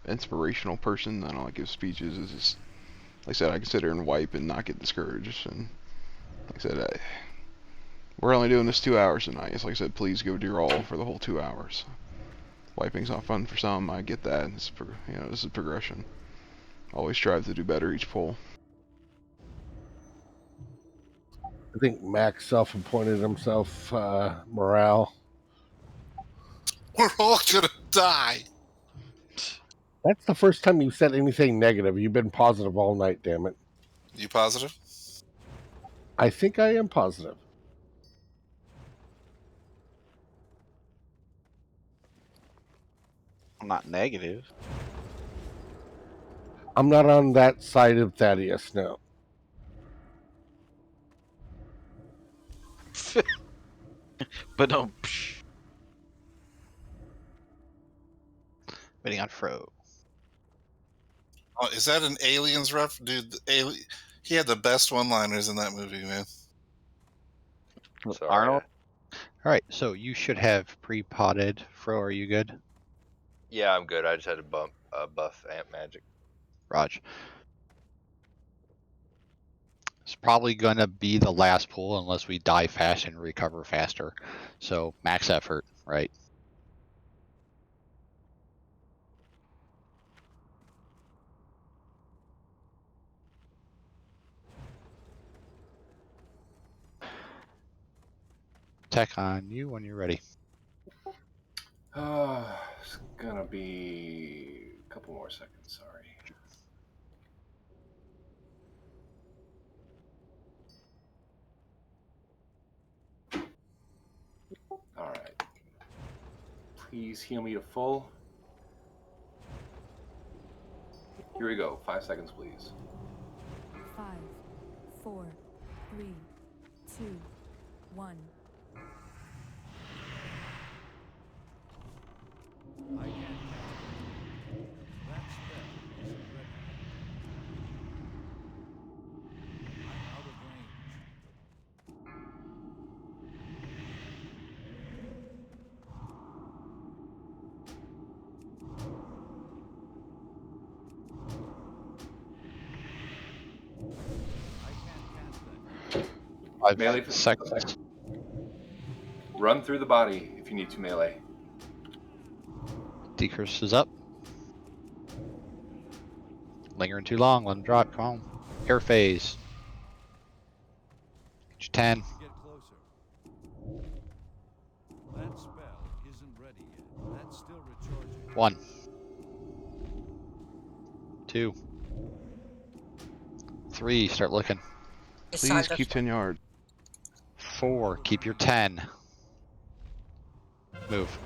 inspirational person. I don't like give speeches. It's just, like I said, I can sit here and wipe and not get discouraged. And like I said, we're only doing this 2 hours tonight. It's like I said, please go do your all for the whole 2 hours. Wiping's not fun for some. I get that. It's this is progression. Always strive to do better each pull. I think Max self-appointed himself morale. We're all gonna die. That's the first time you've said anything negative. You've been positive all night, damn it. You positive? I think I am positive. I'm not negative. I'm not on that side of Thaddeus, no. But no. Waiting on Fro. Oh, is that an Aliens ref? Dude, he had the best one-liners in that movie, man. Sorry, Arnold? All right, so you should have pre-potted. Fro, are you good? Yeah, I'm good. I just had to buff Amp Magic. Raj. It's probably going to be the last pull unless we die fast and recover faster. So max effort, right? Tech on you when you're ready. It's gonna be a couple more seconds. Sorry. All right. Please heal me to full. Here we go. 5 seconds, please. 5, 4, 3, 2, 1. I can't cast it. That spell isn't ready 5 Melee seconds. Run through the body if you need to melee. Decurse is up. Lingering too long. Let him drop. Come on. Air phase. Get your 10. Get closer. That spell isn't ready yet. That's still recharging. 1. 2. 3. Start looking. Please keep 10 yards. 4. Keep your 10. Move.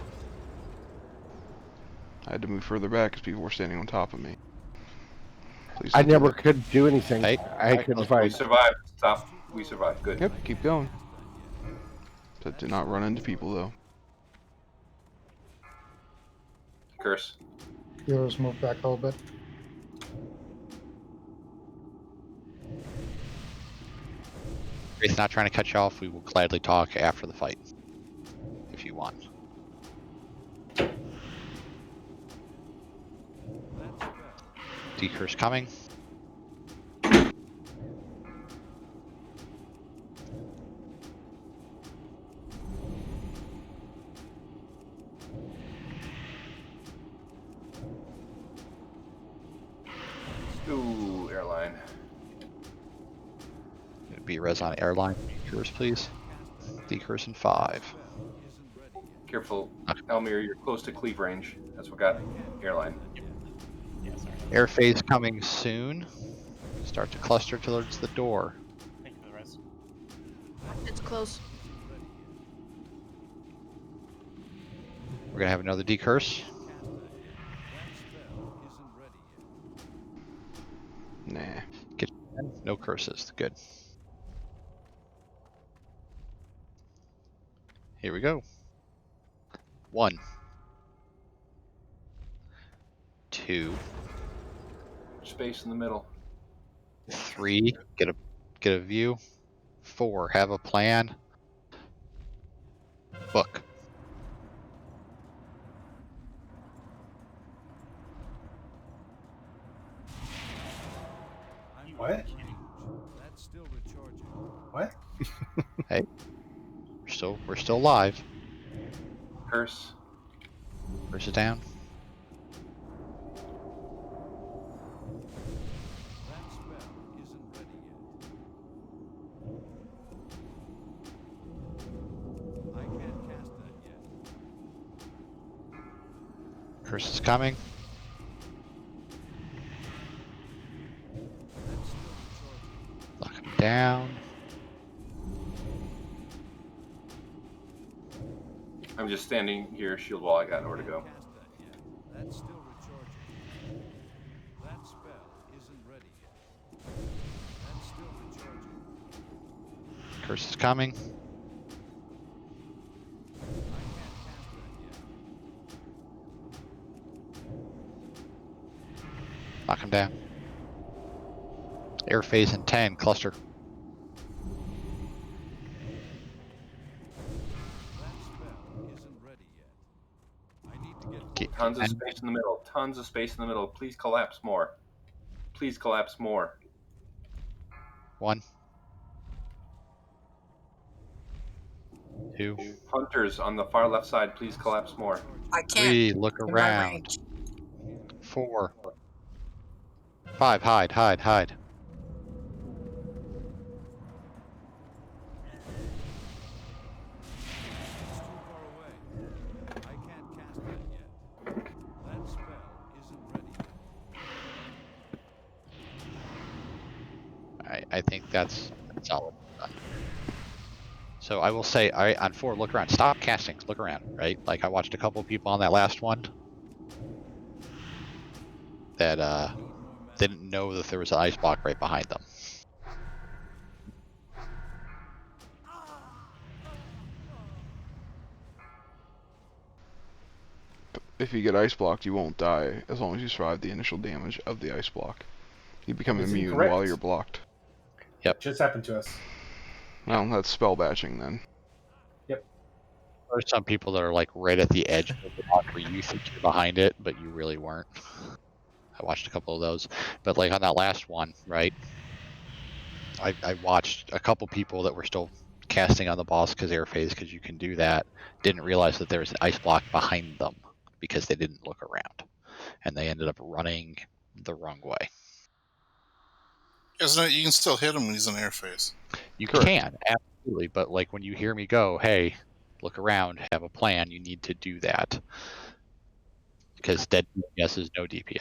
I had to move further back because people were standing on top of me. Please I don't do never that. could do anything. I couldn't We fight. survived. Stop. We survived. Good. Yep, keep going. But did not run into people though. Curse. Healers move back a little bit. If he's not trying to cut you off, we will gladly talk after the fight. If you want. Decurse coming. Ooh, airline. It'd be res on airline. Decurse, please. Decurse in 5. Careful, Elmir, you're close to cleave range. That's what got airline. Air phase coming soon. Start to cluster towards the door. Thank you for the rest. It's close. We're gonna have another decurse. Nah. Get no curses. Good. Here we go. 1. 2. Space in the middle. 3. Get a view. 4. Have a plan. Book. What? That's still recharging. What? Hey, we're still live. Curse. Curse is down. That spell isn't ready yet. I can't cast that yet. Curse is coming. Lock him down. I'm just standing here, shield wall. I got nowhere to go. That's still recharging. That spell isn't ready yet. That's still recharging. Curse is coming. Knock him down. Air phase in 10. Cluster. Tons of space in the middle. Tons of space in the middle. Please collapse more. Please collapse more. 1. 2. Hunters on the far left side, please collapse more. I can't. 3. Look in my around. range. 4. 5. Hide, hide, hide. I think that's all done. So I will say, on 4, look around. Stop casting. Look around, right? Like I watched a couple of people on that last one that didn't know that there was an ice block right behind them. If you get ice blocked, you won't die as long as you survive the initial damage of the ice block. You become That's immune incorrect. while you're blocked. Yep. Just happened to us. Well, that's spell batching then. Yep. There are some people that are like right at the edge of the block where you think you're behind it, but you really weren't. I watched a couple of those. But like on that last one, right? I watched a couple people that were still casting on the boss because air phase, because you can do that, didn't realize that there was an ice block behind them because they didn't look around, and they ended up running the wrong way. Isn't it? You can still hit him when he's in air phase. You can, absolutely, but like when you hear me go, hey, look around, have a plan, you need to do that. Because dead DPS is no DPS.